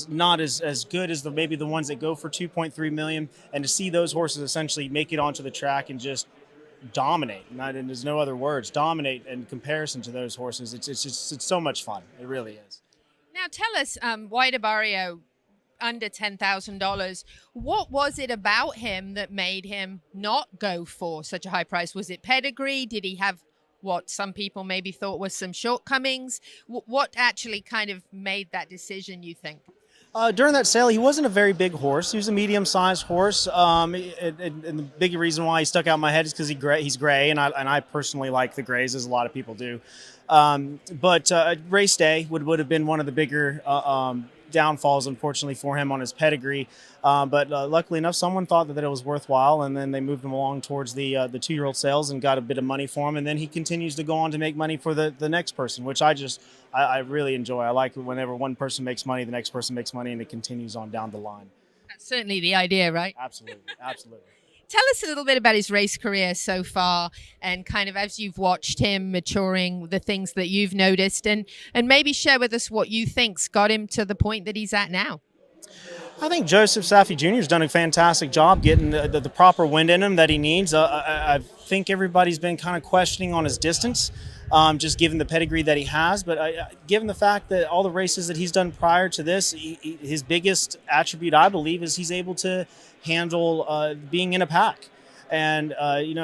[SPEAKER 8] not as good as maybe the ones that go for $2.3 million, and to see those horses essentially make it onto the track and just dominate, and there's no other words, dominate in comparison to those horses. It's so much fun. It really is.
[SPEAKER 1] Now tell us, White Abarrio, under $10,000, what was it about him that made him not go for such a high price? Was it pedigree? Did he have what some people maybe thought was some shortcomings? What actually kind of made that decision, you think?
[SPEAKER 8] During that sale, he wasn't a very big horse. He was a medium-sized horse, and the big reason why he stuck out in my head is because he's gray, and I personally like the grays, as a lot of people do. But race day would have been one of the bigger downfalls, unfortunately, for him on his pedigree. But luckily enough, someone thought that it was worthwhile, and then they moved him along towards the 2-year-old sales and got a bit of money for him. And then he continues to go on to make money for the next person, which I really enjoy. I like whenever one person makes money, the next person makes money, and it continues on down the line.
[SPEAKER 1] That's certainly the idea, right?
[SPEAKER 8] Absolutely, absolutely.
[SPEAKER 1] Tell us a little bit about his race career so far, and kind of as you've watched him maturing, the things that you've noticed, and maybe share with us what you think's got him to the point that he's at now.
[SPEAKER 8] I think Joseph Safi Jr. has done a fantastic job getting the proper wind in him that he needs. I think everybody's been kind of questioning on his distance, just given the pedigree that he has. But given the fact that all the races that he's done prior to this, his biggest attribute, I believe, is he's able to handle being in a pack. And,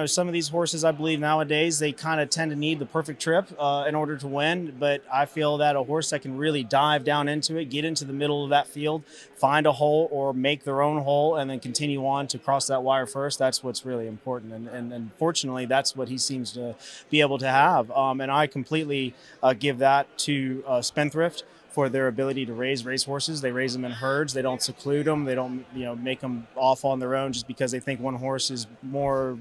[SPEAKER 8] some of these horses, I believe nowadays, they kind of tend to need the perfect trip in order to win. But I feel that a horse that can really dive down into it, get into the middle of that field, find a hole or make their own hole, and then continue on to cross that wire first, that's what's really important. And fortunately, that's what he seems to be able to have. And I completely give that to Spendthrift for their ability to raise racehorses. They raise them in herds. They don't seclude them. They don't, make them off on their own just because they think one horse is more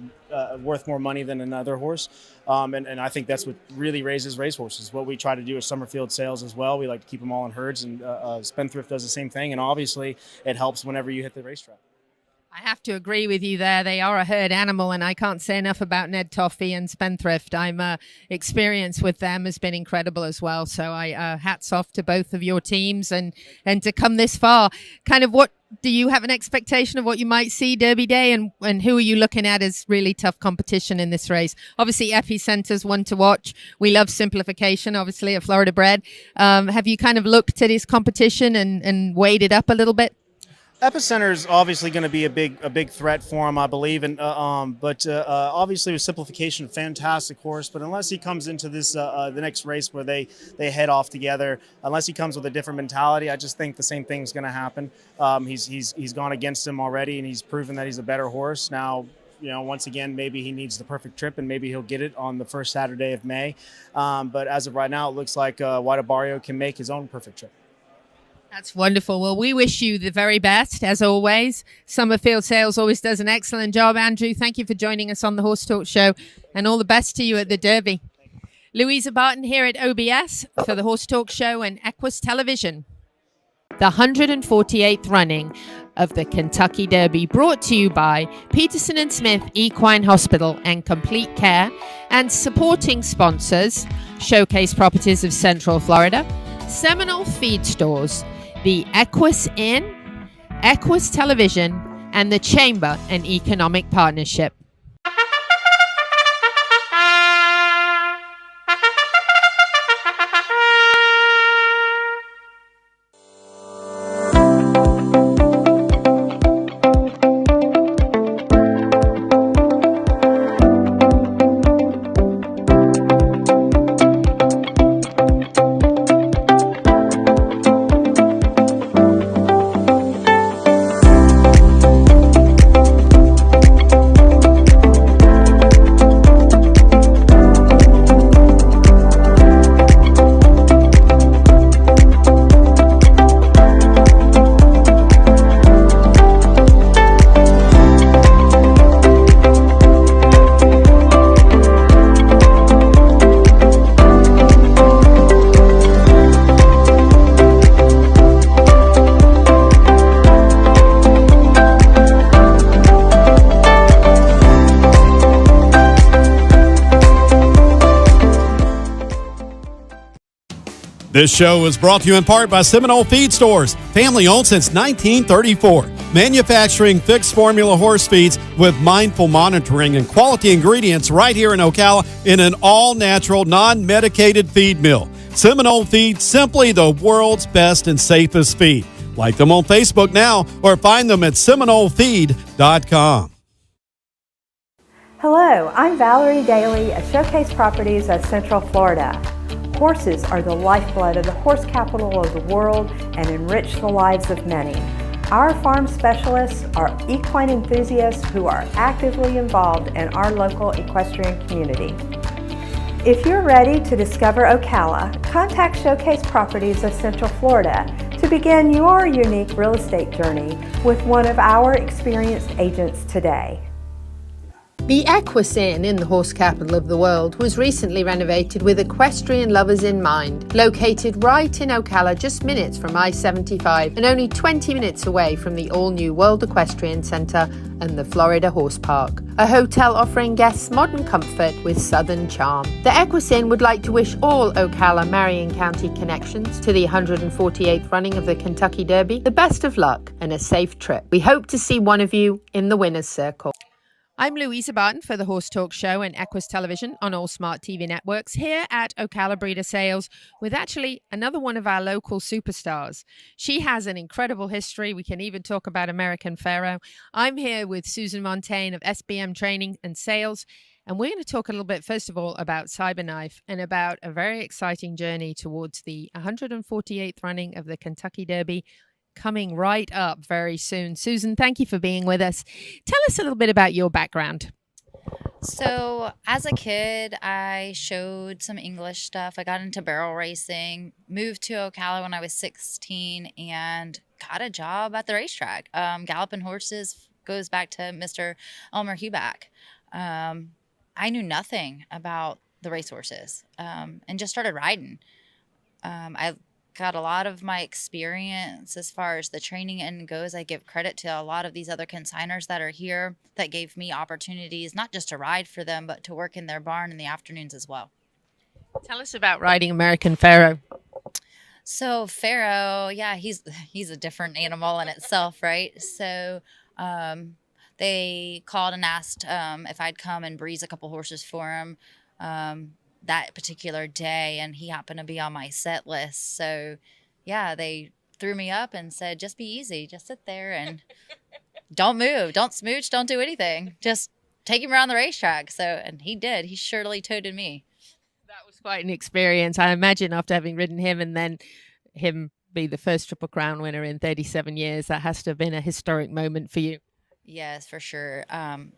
[SPEAKER 8] worth more money than another horse. And I think that's what really raises racehorses. What we try to do is Summerfield sales as well. We like to keep them all in herds, and Spendthrift does the same thing. And obviously, it helps whenever you hit the racetrack.
[SPEAKER 1] I have to agree with you there. They are a herd animal, and I can't say enough about Ned Toffee and Spendthrift. I'm experience with them has been incredible as well. So I hats off to both of your teams and to come this far. Kind of, what do you have an expectation of what you might see Derby Day, and who are you looking at as really tough competition in this race? Obviously, Epicenter's one to watch. We love Simplification, obviously, a Florida bred. Have you kind of looked at his competition and weighed it up a little bit?
[SPEAKER 8] Epicenter is obviously going to be a big threat for him, I believe, and but obviously with Simplification, fantastic horse. But unless he comes into this the next race where they head off together, unless he comes with a different mentality, I just think the same thing's going to happen. He's gone against him already, and he's proven that he's a better horse now. Once again, maybe he needs the perfect trip, and maybe he'll get it on the first Saturday of May. But as of right now, it looks like White Barrio can make his own perfect trip.
[SPEAKER 1] That's wonderful. Well, we wish you the very best, as always. Summerfield Sales always does an excellent job. Andrew, thank you for joining us on the Horse Talk Show, and all the best to you at the Derby. Louisa Barton here at OBS for the Horse Talk Show and Equus Television. The 148th running of the Kentucky Derby, brought to you by Peterson and Smith Equine Hospital and Complete Care, and supporting sponsors: Showcase Properties of Central Florida, Seminole Feed Stores, the Equus Inn, Equus Television, and the Chamber and Economic Partnership.
[SPEAKER 4] This show is brought to you in part by Seminole Feed Stores, family owned since 1934. Manufacturing fixed formula horse feeds with mindful monitoring and quality ingredients right here in Ocala in an all-natural, non-medicated feed mill. Seminole Feed, simply the world's best and safest feed. Like them on Facebook now or find them at SeminoleFeed.com.
[SPEAKER 5] Hello, I'm Valerie Daly at Showcase Properties of Central Florida. Horses are the lifeblood of the horse capital of the world and enrich the lives of many. Our farm specialists are equine enthusiasts who are actively involved in our local equestrian community. If you're ready to discover Ocala, contact Showcase Properties of Central Florida to begin your unique real estate journey with one of our experienced agents today.
[SPEAKER 1] The Equus Inn in the horse capital of the world was recently renovated with equestrian lovers in mind. Located right in Ocala, just minutes from I-75 and only 20 minutes away from the all-new World Equestrian Center and the Florida Horse Park. A hotel offering guests modern comfort with southern charm. The Equus Inn would like to wish all Ocala Marion County connections to the 148th running of the Kentucky Derby the best of luck and a safe trip. We hope to see one of you in the winner's circle. I'm Louisa Barton for the Horse Talk Show and Equus Television on all smart TV networks here at Ocala Breeder Sales with actually another one of our local superstars. She has an incredible history. We can even talk about American Pharaoh. I'm here with Susan Montaigne of SBM Training and Sales. And we're going to talk a little bit, first of all, about Cyberknife and about a very exciting journey towards the 148th running of the Kentucky Derby coming right up very soon. Susan, thank you for being with us. Tell us a little bit about your background.
[SPEAKER 9] So as a kid, I showed some English stuff. I got into barrel racing, moved to Ocala when I was 16 and got a job at the racetrack. Galloping horses goes back to Mr. Elmer Huback. I knew nothing about the racehorses and just started riding. I got a lot of my experience as far as the training end goes. I give credit to a lot of these other consigners that are here that gave me opportunities, not just to ride for them, but to work in their barn in the afternoons as well.
[SPEAKER 1] Tell us about riding American Pharaoh.
[SPEAKER 9] So Pharaoh, yeah, he's a different animal in itself, right? So they called and asked if I'd come and breeze a couple horses for him that particular day, and he happened to be on my set list. So yeah, they threw me up and said, just be easy, just sit there and don't move, don't smooch, don't do anything, just take him around the racetrack. So, and he did. He surely toted me.
[SPEAKER 1] That was quite an experience. I imagine after having ridden him and then him be the first Triple Crown winner in 37 years, that has to have been a historic moment for you.
[SPEAKER 9] Yes, for sure.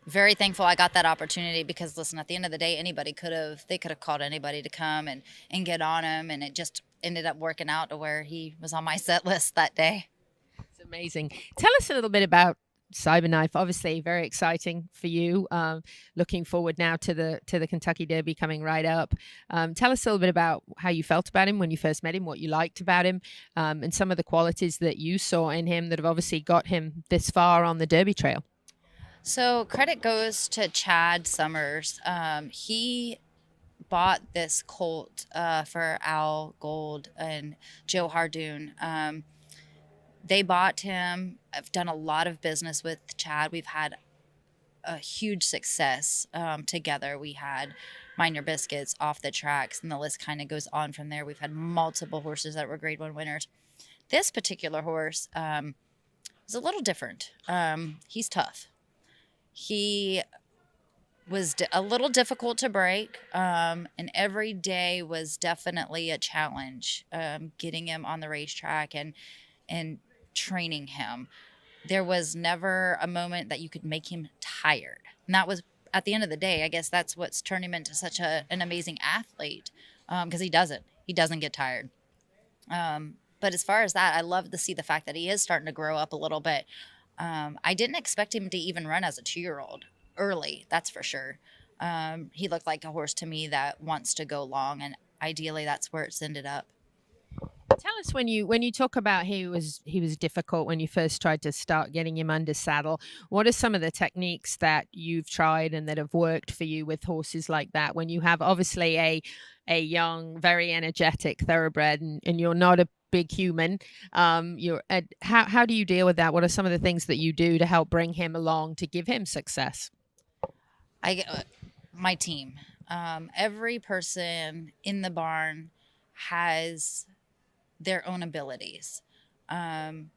[SPEAKER 9] Very thankful I got that opportunity because, listen, at the end of the day, they could have called anybody to come and get on him, and it just ended up working out to where he was on my set list that day.
[SPEAKER 1] It's amazing. Tell us a little bit about Cyberknife. Obviously, very exciting for you. Looking forward now to the Kentucky Derby coming right up. Tell us a little bit about how you felt about him when you first met him, what you liked about him, and some of the qualities that you saw in him that have obviously got him this far on the Derby trail.
[SPEAKER 9] So credit goes to Chad Summers. He bought this colt for Al Gold and Joe Hardoon. They bought him. I've done a lot of business with Chad. We've had a huge success together. We had Mind Your Biscuits, Off the Tracks, and the list kind of goes on from there. We've had multiple horses that were Grade 1 winners. This particular horse is a little different. He's tough. He was a little difficult to break, and every day was definitely a challenge getting him on the racetrack and training him. There was never a moment that you could make him tired. And that was, at the end of the day, I guess that's what's turned him into such an amazing athlete, because he doesn't get tired. But as far as that, I love to see the fact that he is starting to grow up a little bit. I didn't expect him to even run as a 2-year-old early, that's for sure. He looked like a horse to me that wants to go long, and ideally that's where it's ended up.
[SPEAKER 1] Tell us when you talk about he was difficult when you first tried to start getting him under saddle. What are some of the techniques that you've tried and that have worked for you with horses like that? When you have obviously a young, very energetic thoroughbred, and you're not a big human, how do you deal with that? What are some of the things that you do to help bring him along to give him success?
[SPEAKER 9] My team, every person in the barn has their own abilities. And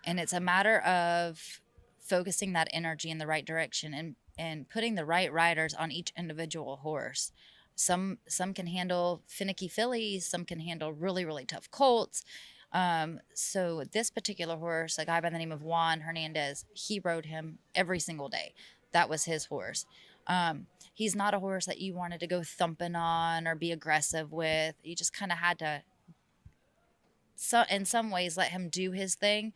[SPEAKER 9] it's a matter of focusing that energy in the right direction and putting the right riders on each individual horse. Some can handle finicky fillies, some can handle really, really tough colts. So this particular horse, a guy by the name of Juan Hernandez, he rode him every single day. That was his horse. He's not a horse that you wanted to go thumping on or be aggressive with. You just kind of had to, in some ways, let him do his thing,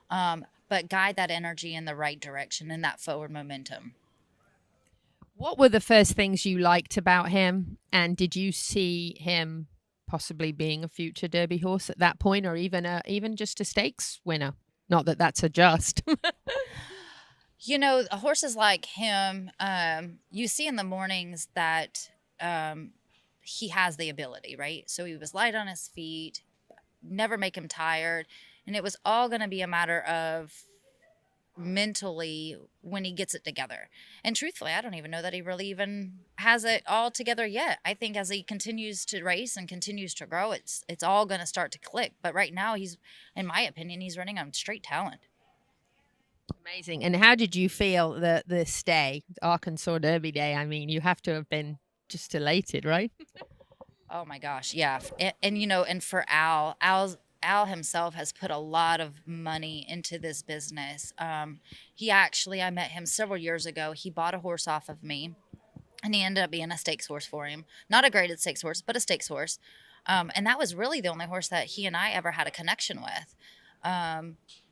[SPEAKER 9] but guide that energy in the right direction and that forward momentum.
[SPEAKER 1] What were the first things you liked about him? And did you see him possibly being a future Derby horse at that point, or even just a stakes winner? Not that that's a just.
[SPEAKER 9] Horses like him, you see in the mornings that he has the ability, right? So he was light on his feet, never make him tired. And it was all going to be a matter of mentally when he gets it together. And truthfully, I don't even know that he really even has it all together yet. I think as he continues to race and continues to grow, it's all going to start to click. But right now, he's, in my opinion, he's running on straight talent.
[SPEAKER 1] Amazing. And how did you feel this day, Arkansas Derby Day? I mean, you have to have been just elated, right?
[SPEAKER 9] Oh my gosh, yeah. And you know, and for Al himself has put a lot of money into this business. I met him several years ago. He bought a horse off of me, and he ended up being a stakes horse for him. Not a graded stakes horse, but a stakes horse. And that was really the only horse that he and I ever had a connection with.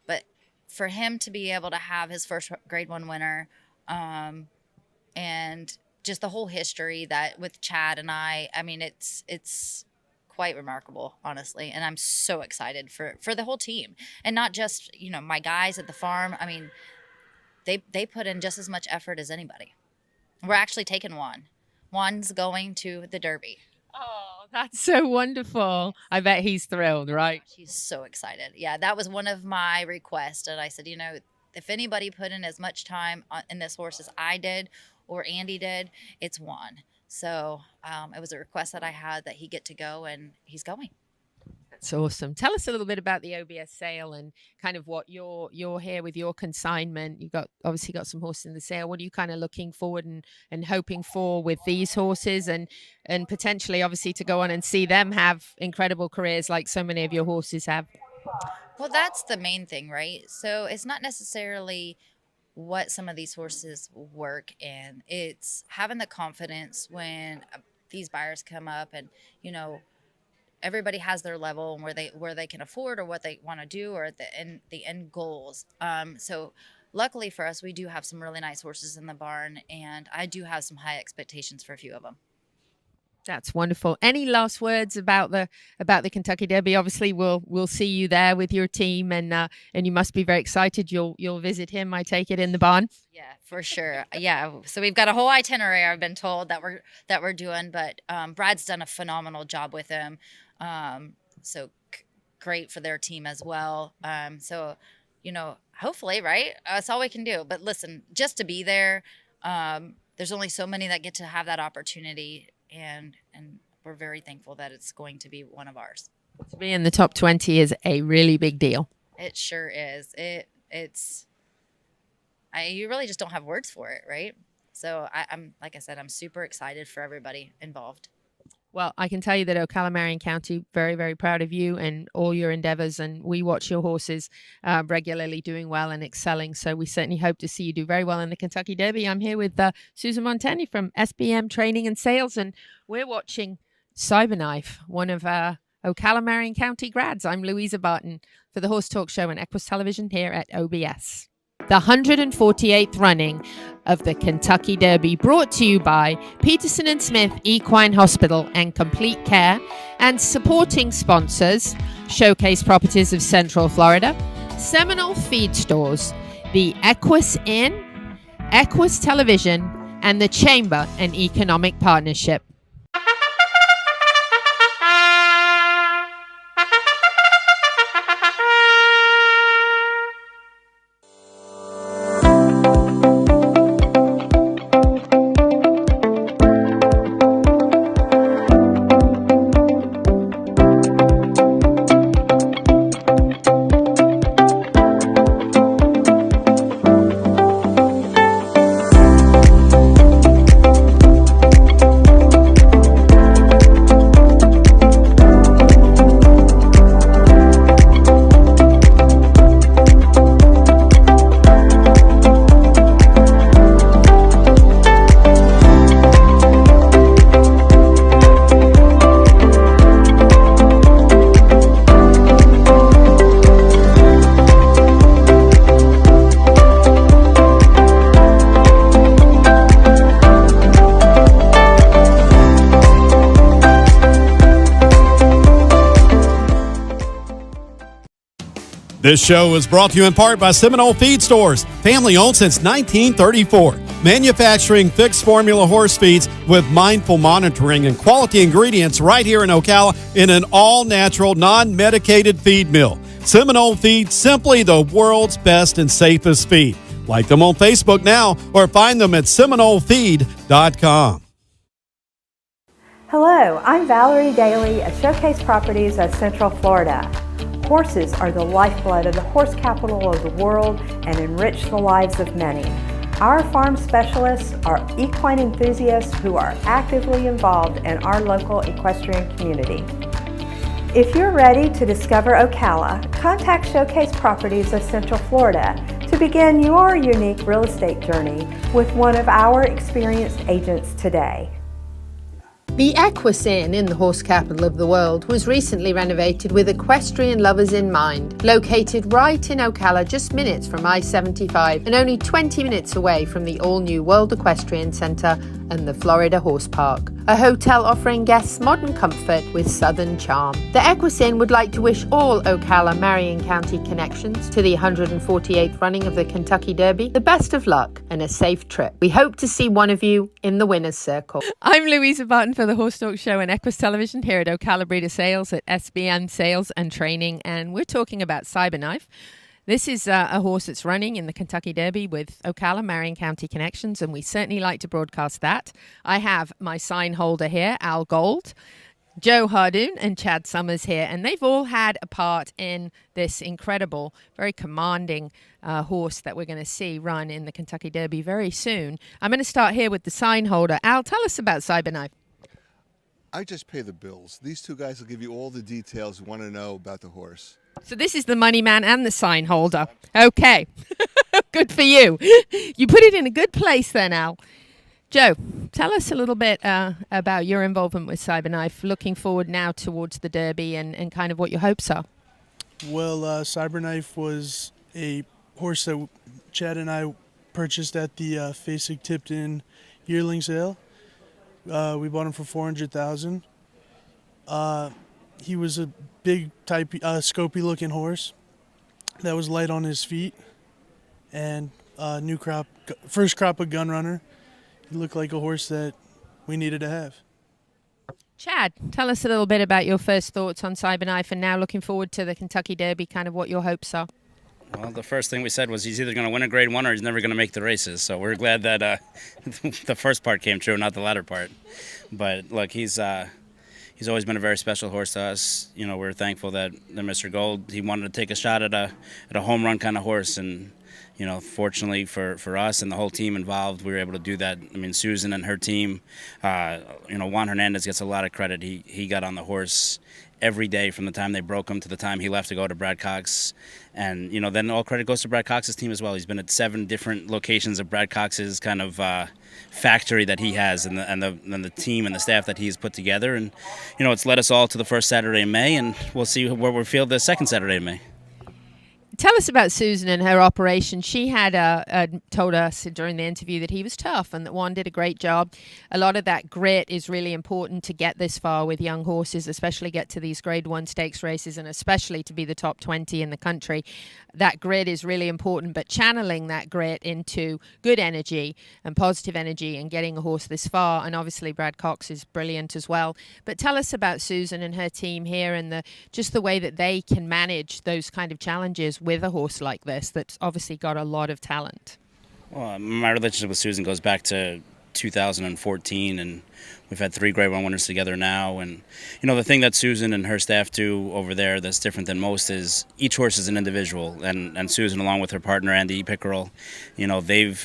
[SPEAKER 9] But for him to be able to have his first grade 1 winner, and just the whole history that with Chad and I mean, it's quite remarkable, honestly. And I'm so excited for the whole team, and not just, you know, my guys at the farm. I mean, they put in just as much effort as anybody. We're actually taking Juan. Juan's going to the Derby.
[SPEAKER 1] Oh, that's so wonderful. I bet he's thrilled, right?
[SPEAKER 9] She's so excited. Yeah, that was one of my requests. And I said, you know, if anybody put in as much time in this horse as I did or Andy did, it's Juan. So it was a request that I had that he get to go, and he's going.
[SPEAKER 1] That's awesome. Tell us a little bit about the OBS sale and kind of what you're here with your consignment. You obviously got some horses in the sale. What are you kind of looking forward and hoping for with these horses, and potentially obviously to go on and see them have incredible careers like so many of your horses have?
[SPEAKER 9] Well, that's the main thing, right? So it's not necessarily what some of these horses work in. It's having the confidence when these buyers come up, and, you know, everybody has their level and where they can afford or what they want to do, or the end goals. So luckily for us, we do have some really nice horses in the barn, and I do have some high expectations for a few of them.
[SPEAKER 1] That's wonderful. Any last words about the Kentucky Derby? Obviously, we'll see you there with your team, and you must be very excited. You'll visit him, I take it, in the barn.
[SPEAKER 9] Yeah, for sure. Yeah, so we've got a whole itinerary, I've been told, that we're doing, but Brad's done a phenomenal job with him. So great for their team as well. So, you know, hopefully, right? That's all we can do. But listen, just to be there, there's only so many that get to have that opportunity. And we're very thankful that it's going to be one of ours.
[SPEAKER 1] To be in the top 20 is a really big deal.
[SPEAKER 9] It sure is. You really just don't have words for it, right? So I'm like I said, I'm super excited for everybody involved.
[SPEAKER 1] Well, I can tell you that Ocala Marion County, very, very proud of you and all your endeavors. And we watch your horses regularly doing well and excelling. So we certainly hope to see you do very well in the Kentucky Derby. I'm here with Susan Montani from SBM Training and Sales, and we're watching Cyberknife, one of Ocala Marion County grads. I'm Louisa Barton for the Horse Talk Show on Equus Television here at OBS. The 148th running of the Kentucky Derby, brought to you by Peterson and Smith Equine Hospital and Complete Care, and supporting sponsors: Showcase Properties of Central Florida, Seminole Feed Stores, the Equus Inn, Equus Television, and the Chamber and Economic Partnership.
[SPEAKER 4] This show is brought to you in part by Seminole Feed Stores, family owned since 1934. Manufacturing fixed formula horse feeds with mindful monitoring and quality ingredients right here in Ocala in an all-natural, non-medicated feed mill. Seminole Feed, simply the world's best and safest feed. Like them on Facebook now or find them at SeminoleFeed.com.
[SPEAKER 5] Hello, I'm Valerie Daly at Showcase Properties of Central Florida. Horses are the lifeblood of the horse capital of the world and enrich the lives of many. Our farm specialists are equine enthusiasts who are actively involved in our local equestrian community. If you're ready to discover Ocala, contact Showcase Properties of Central Florida to begin your unique real estate journey with one of our experienced agents today.
[SPEAKER 1] The Equus Inn in the horse capital of the world was recently renovated with equestrian lovers in mind. Located right in Ocala, just minutes from I-75 and only 20 minutes away from the all-new World Equestrian Center and the Florida Horse Park. A hotel offering guests modern comfort with southern charm. The Equus Inn would like to wish all Ocala Marion County connections to the 148th running of the Kentucky Derby the best of luck and a safe trip. We hope to see one of you in the winner's circle. I'm Louisa Barton for the Horse Talk Show and Equus Television here at Ocala Breeder Sales at SBN Sales and Training, and we're talking about Cyberknife. This is a horse that's running in the Kentucky Derby with Ocala Marion County connections, and we certainly like to broadcast that. I have my sign holder here, Al Gold, Joe Hardoon, and Chad Summers here, and they've all had a part in this incredible, very commanding horse that we're going to see run in the Kentucky Derby very soon. I'm going to start here with the sign holder. Al, tell us about Cyberknife.
[SPEAKER 10] I just pay the bills. These two guys will give you all the details you want to know about the horse.
[SPEAKER 1] So this is the money man and the sign holder. Okay. Good for you. You put it in a good place then, Al. Joe, tell us a little bit about your involvement with Cyberknife, looking forward now towards the Derby and kind of what your hopes are.
[SPEAKER 11] Well, Cyberknife was a horse that Chad and I purchased at the Fasig-Tipton yearling sale. We bought him for $400,000. He was a big type, scopy looking horse that was light on his feet, and first crop of gun runner. He looked like a horse that we needed to have.
[SPEAKER 1] Chad, tell us a little bit about your first thoughts on Cyberknife and now looking forward to the Kentucky Derby, kind of what your hopes are.
[SPEAKER 12] Well, the first thing we said was he's either going to win a Grade 1 or he's never going to make the races. So we're glad that the first part came true, not the latter part. But look, he's always been a very special horse to us. You know, we're thankful that Mr. Gold, he wanted to take a shot at a home run kind of horse, and you know, fortunately for us and the whole team involved, we were able to do that. I mean, Susan and her team, you know, Juan Hernandez gets a lot of credit. He got on the horse every day from the time they broke him to the time he left to go to Brad Cox. And, you know, then all credit goes to Brad Cox's team as well. He's been at 7 different locations of Brad Cox's kind of factory that he has, and the team and the staff that he's put together. And, you know, it's led us all to the first Saturday in May, and we'll see where we feel the second Saturday in May.
[SPEAKER 1] Tell us about Susan and her operation. She had told us during the interview that he was tough and that Juan did a great job. A lot of that grit is really important to get this far with young horses, especially get to these Grade 1 stakes races and especially to be the top 20 in the country. That grit is really important, but channeling that grit into good energy and positive energy and getting a horse this far. And obviously Brad Cox is brilliant as well. But tell us about Susan and her team here and just the way that they can manage those kind of challenges with a horse like this that's obviously got a lot of talent.
[SPEAKER 12] Well, my relationship with Susan goes back to 2014, and we've had 3 Grade 1 winners together now. And, you know, the thing that Susan and her staff do over there that's different than most is each horse is an individual. And Susan, along with her partner, Andy Pickerel, you know, they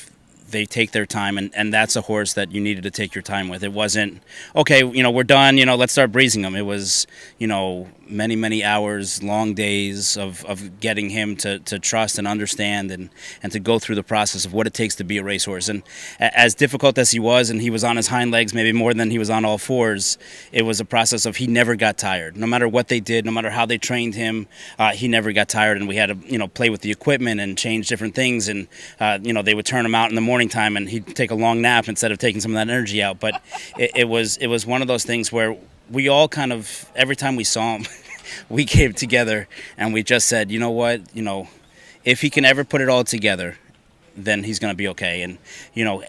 [SPEAKER 12] take their time, and that's a horse that you needed to take your time with. It wasn't, okay, you know, we're done, you know, let's start breezing him. It was, you know, many, many hours, long days of getting him to trust and understand and to go through the process of what it takes to be a racehorse. And as difficult as he was, and he was on his hind legs maybe more than he was on all fours, it was a process of he never got tired. No matter what they did, no matter how they trained him, he never got tired, and we had to, you know, play with the equipment and change different things. And, you know, they would turn him out in the morning time and he'd take a long nap instead of taking some of that energy out. But it was one of those things where we all kind of, every time we saw him, we came together and we just said, you know what, you know, if he can ever put it all together, then he's going to be okay. And,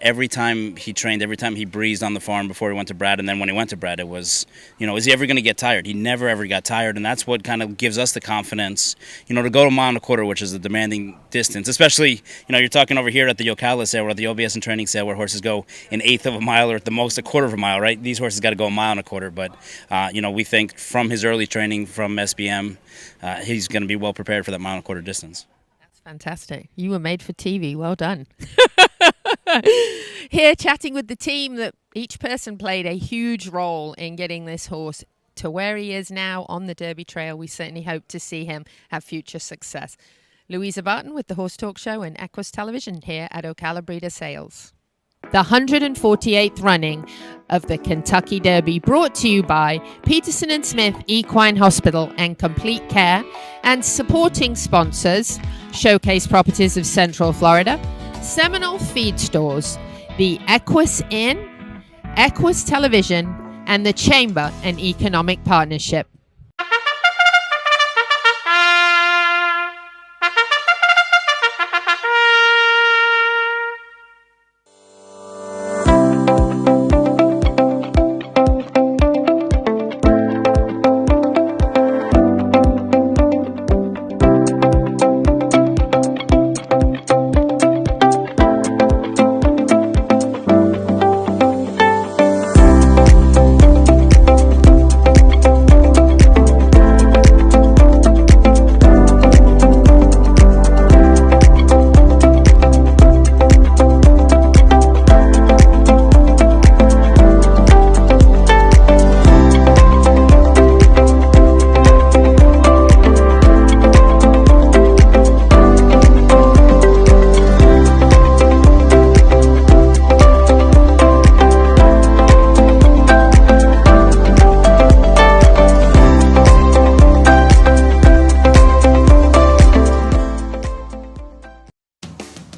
[SPEAKER 12] every time he trained, every time he breezed on the farm before he went to Brad, and then when he went to Brad, it was, is he ever going to get tired? He never, ever got tired, and that's what kind of gives us the confidence, to go to a mile and a quarter, which is a demanding distance, especially, you're talking over here at the Ocala sale or at the OBS and training sale where horses go an eighth of a mile or at the most a quarter of a mile, right? These horses got to go a mile and a quarter, but, we think from his early training from SBM, he's going to be well prepared for that mile and a quarter distance.
[SPEAKER 1] Fantastic. You were made for TV. Well done. Here chatting with the team that each person played a huge role in getting this horse to where he is now on the Derby Trail. We certainly hope to see him have future success. Louisa Barton with the Horse Talk Show and Equus Television here at Ocala Breeder Sales. The 148th running of the Kentucky Derby, brought to you by Peterson and Smith Equine Hospital and Complete Care, and supporting sponsors Showcase Properties of Central Florida, Seminole Feed Stores, the Equus Inn, Equus Television, and the Chamber and Economic Partnership.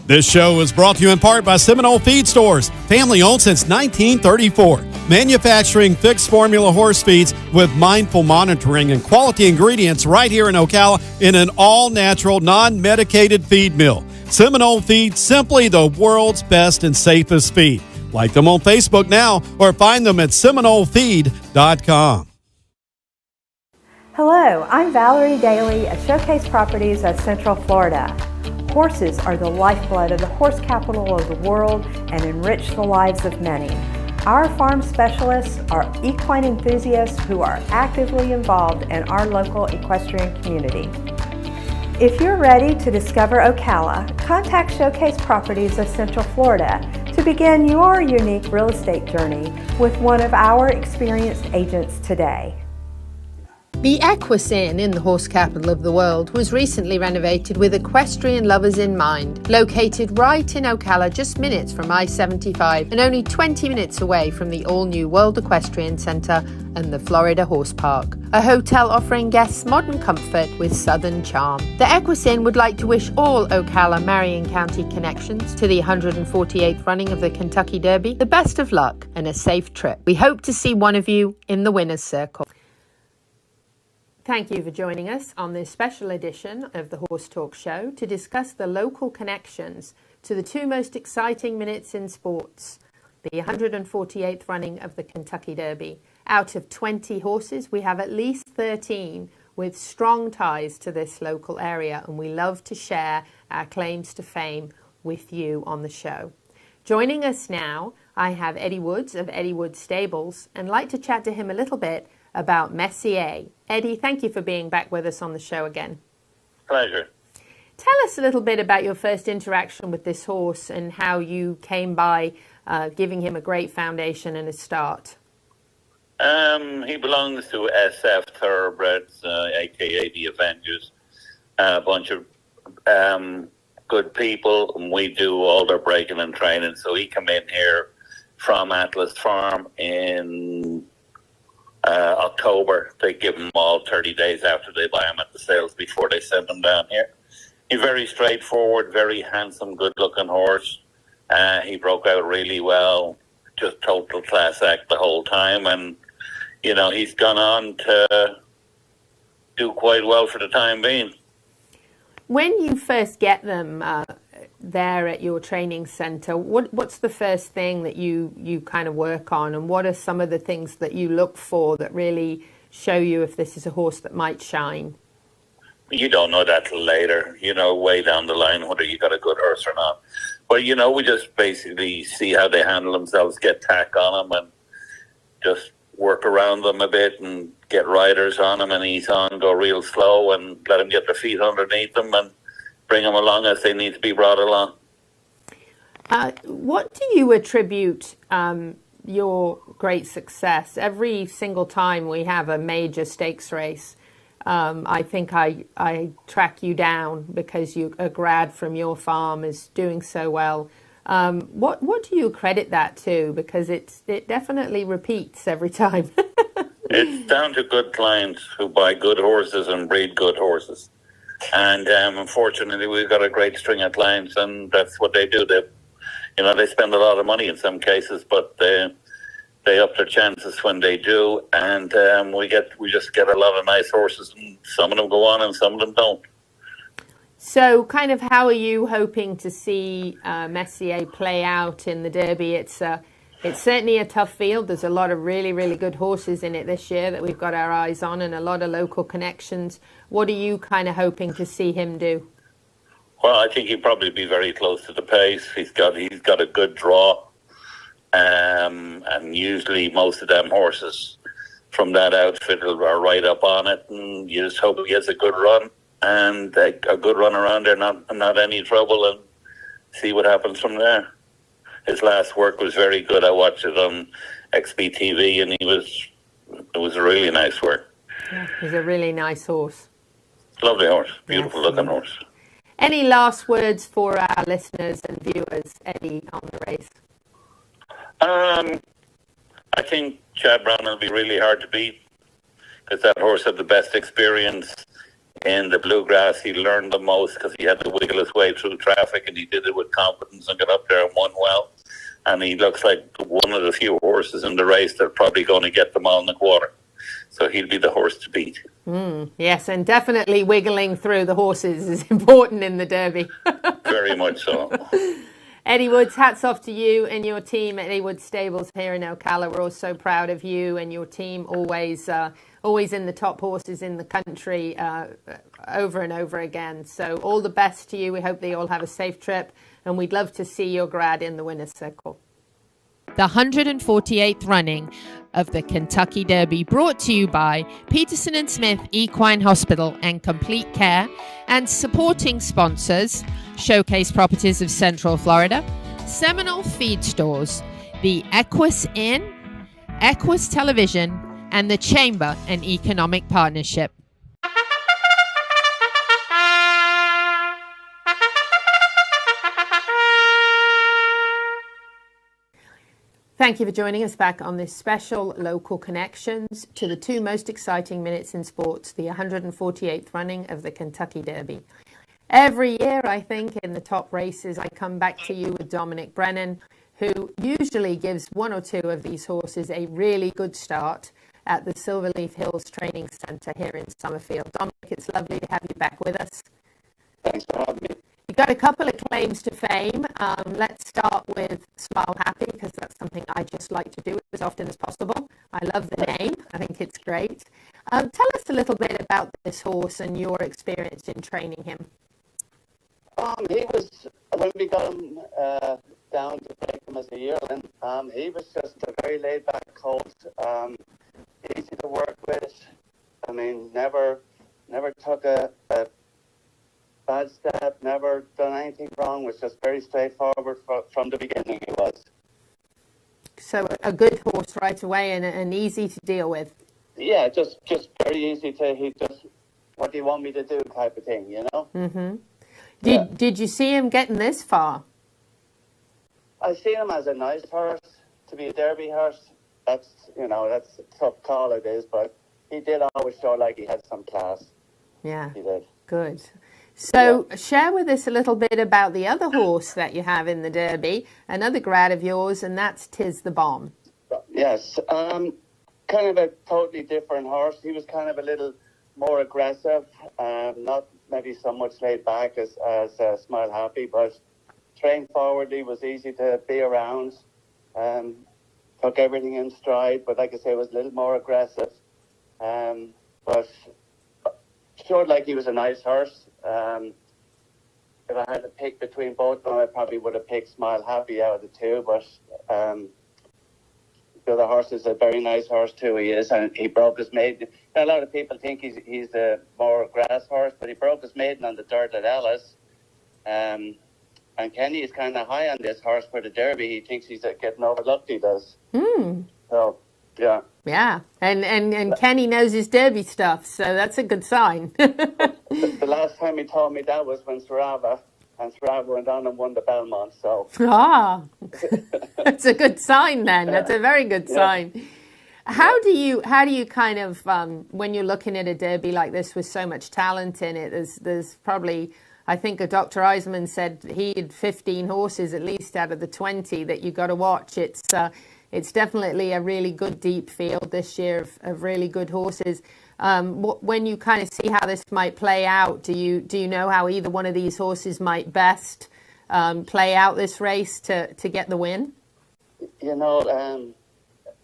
[SPEAKER 4] This show is brought to you in part by Seminole Feed Stores, family owned since 1934. Manufacturing fixed formula horse feeds with mindful monitoring and quality ingredients right here in Ocala in an all-natural, non-medicated feed mill. Seminole Feed, simply the world's best and safest feed. Like them on Facebook now or find them at SeminoleFeed.com.
[SPEAKER 5] Hello, I'm Valerie Daly at Showcase Properties of Central Florida. Horses are the lifeblood of the horse capital of the world and enrich the lives of many. Our farm specialists are equine enthusiasts who are actively involved in our local equestrian community. If you're ready to discover Ocala, contact Showcase Properties of Central Florida to begin your unique real estate journey with one of our experienced agents today.
[SPEAKER 1] The Equus Inn in the horse capital of the world was recently renovated with equestrian lovers in mind. Located right in Ocala, just minutes from I-75 and only 20 minutes away from the all-new World Equestrian Center and the Florida Horse Park. A hotel offering guests modern comfort with southern charm. The Equus Inn would like to wish all Ocala Marion County connections to the 148th running of the Kentucky Derby the best of luck and a safe trip. We hope to see one of you in the winner's circle. Thank you for joining us on this special edition of the Horse Talk Show to discuss the local connections to the two most exciting minutes in sports, the 148th running of the Kentucky Derby. Out of 20 horses, we have at least 13 with strong ties to this local area, and we love to share our claims to fame with you on the show. Joining us now, I have Eddie Woods of Eddie Woods Stables, and like to chat to him a little bit about Messier. Eddie, thank you for being back with us on the show again.
[SPEAKER 13] Pleasure.
[SPEAKER 1] Tell us a little bit about your first interaction with this horse and how you came by giving him a great foundation and a start.
[SPEAKER 13] He belongs to SF Thoroughbreds, aka the Avengers, a bunch of good people, and we do all their breaking and training. So he came in here from Atlas Farm in October. They give him all 30 days after they buy him at the sales before they send him down here. He's very straightforward, very handsome, good-looking horse. He broke out really well, just total class act the whole time, and you know he's gone on to do quite well for the time being.
[SPEAKER 1] When you first get them, there at your training center, what's the first thing that you kind of work on, and what are some of the things that you look for that really show you if this is a horse that might shine?
[SPEAKER 13] You don't know that till later, way down the line, whether you got a good horse or not. But, we just basically see how they handle themselves, get tack on them, and just work around them a bit and get riders on them and ease on, go real slow and let them get their feet underneath them and bring them along as they need to be brought along.
[SPEAKER 1] What do you attribute your great success? Every single time we have a major stakes race, I think I track you down because a grad from your farm is doing so well. What do you credit that to? Because it definitely repeats every time.
[SPEAKER 13] It's down to good clients who buy good horses and breed good horses. And unfortunately, we've got a great string of clients, and that's what they do. They spend a lot of money in some cases, but they up their chances when they do, and we just get a lot of nice horses, and some of them go on and some of them don't.
[SPEAKER 1] So kind of how are you hoping to see Messier play out in the Derby? It's certainly a tough field. There's a lot of really, really good horses in it this year that we've got our eyes on, and a lot of local connections. What are you kind of hoping to see him do?
[SPEAKER 13] Well, I think he'll probably be very close to the pace. He's got a good draw. And usually most of them horses from that outfit are right up on it, and you just hope he gets a good run and a good run around there, not any trouble, and see what happens from there. His last work was very good. I watched it on XBTV, and it was a really nice work.
[SPEAKER 1] Yeah, he's a really nice horse.
[SPEAKER 13] Lovely horse, beautiful looking horse.
[SPEAKER 1] Any last words for our listeners and viewers, Eddie, on the race?
[SPEAKER 13] I think Chad Brown will be really hard to beat because that horse had the best experience in the bluegrass. He learned the most because he had to wiggle his way through traffic, and he did it with confidence and got up there and won well. And he looks like one of the few horses in the race that are probably going to get them all in the quarter. So he'll be the horse to beat.
[SPEAKER 1] Yes, and definitely wiggling through the horses is important in the Derby.
[SPEAKER 13] Very much so.
[SPEAKER 1] Eddie Woods, hats off to you and your team at Eddie Woods Stables here in Ocala. We're all so proud of you and your team, always in the top horses in the country over and over again. So all the best to you. We hope that you all have a safe trip, and we'd love to see your grad in the winner's circle. The 148th running of the Kentucky Derby, brought to you by Peterson and Smith Equine Hospital and Complete Care, and supporting sponsors: Showcase Properties of Central Florida, Seminole Feed Stores, the Equus Inn, Equus Television, and the Chamber and Economic Partnership. Thank you for joining us back on this special Local Connections to the two most exciting minutes in sports, the 148th running of the Kentucky Derby. Every year, I think, in the top races, I come back to you with Dominic Brennan, who usually gives one or two of these horses a really good start at the Silverleaf Hills Training Center here in Summerfield. Dominic, it's lovely to have you back with us.
[SPEAKER 14] Thanks for having me.
[SPEAKER 1] You've got a couple of claims to fame. Let's start with Smile Happy, because that's something I just like to do as often as possible. I love the name. I think it's great. Tell us a little bit about this horse and your experience in training him.
[SPEAKER 14] He was, when we got him down to break him as a yearling, he was just a very laid-back colt, easy to work with. I mean, never took a bad step, never done anything wrong, was just very straightforward from the beginning he was.
[SPEAKER 1] So a good horse right away and easy to deal with.
[SPEAKER 14] Yeah, just very easy to, he just, what do you want me to do type of thing, you know?
[SPEAKER 1] Mm-hmm. Did you see him getting this far?
[SPEAKER 14] I see him as a nice horse. To be a Derby horse, that's a tough call it is, but he did always show like he had some class.
[SPEAKER 1] Yeah.
[SPEAKER 14] He did.
[SPEAKER 1] Good. So share with us a little bit about the other horse that you have in the Derby, another grad of yours, and that's Tis the Bomb.
[SPEAKER 14] Yes. Kind of a totally different horse. He was kind of a little more aggressive, not maybe so much laid back as Smile Happy, but trained forwardly, was easy to be around, took everything in stride, but like I say, was a little more aggressive. But showed like he was a nice horse. If I had to pick between both of them, I probably would have picked Smile Happy out of the two, but the other horse is a very nice horse too. He is, and he broke his maiden. A lot of people think he's a more grass horse, but he broke his maiden on the dirt at Ellis. And Kenny is kind of high on this horse for the Derby. He thinks he's getting overlooked, he does. So, yeah.
[SPEAKER 1] Yeah, and Kenny knows his Derby stuff, so that's a good sign.
[SPEAKER 14] The last time he told me that was when Sarava went on and won the Belmont, so.
[SPEAKER 1] That's a good sign then. That's a very good sign. How do you kind of, when you're looking at a Derby like this with so much talent in it, there's probably, I think Dr. Eisman said he had 15 horses at least out of the 20 that you got to watch. It's definitely a really good deep field this year of really good horses. When you kind of see how this might play out, do you know how either one of these horses might best play out this race to get the win?
[SPEAKER 14] You know,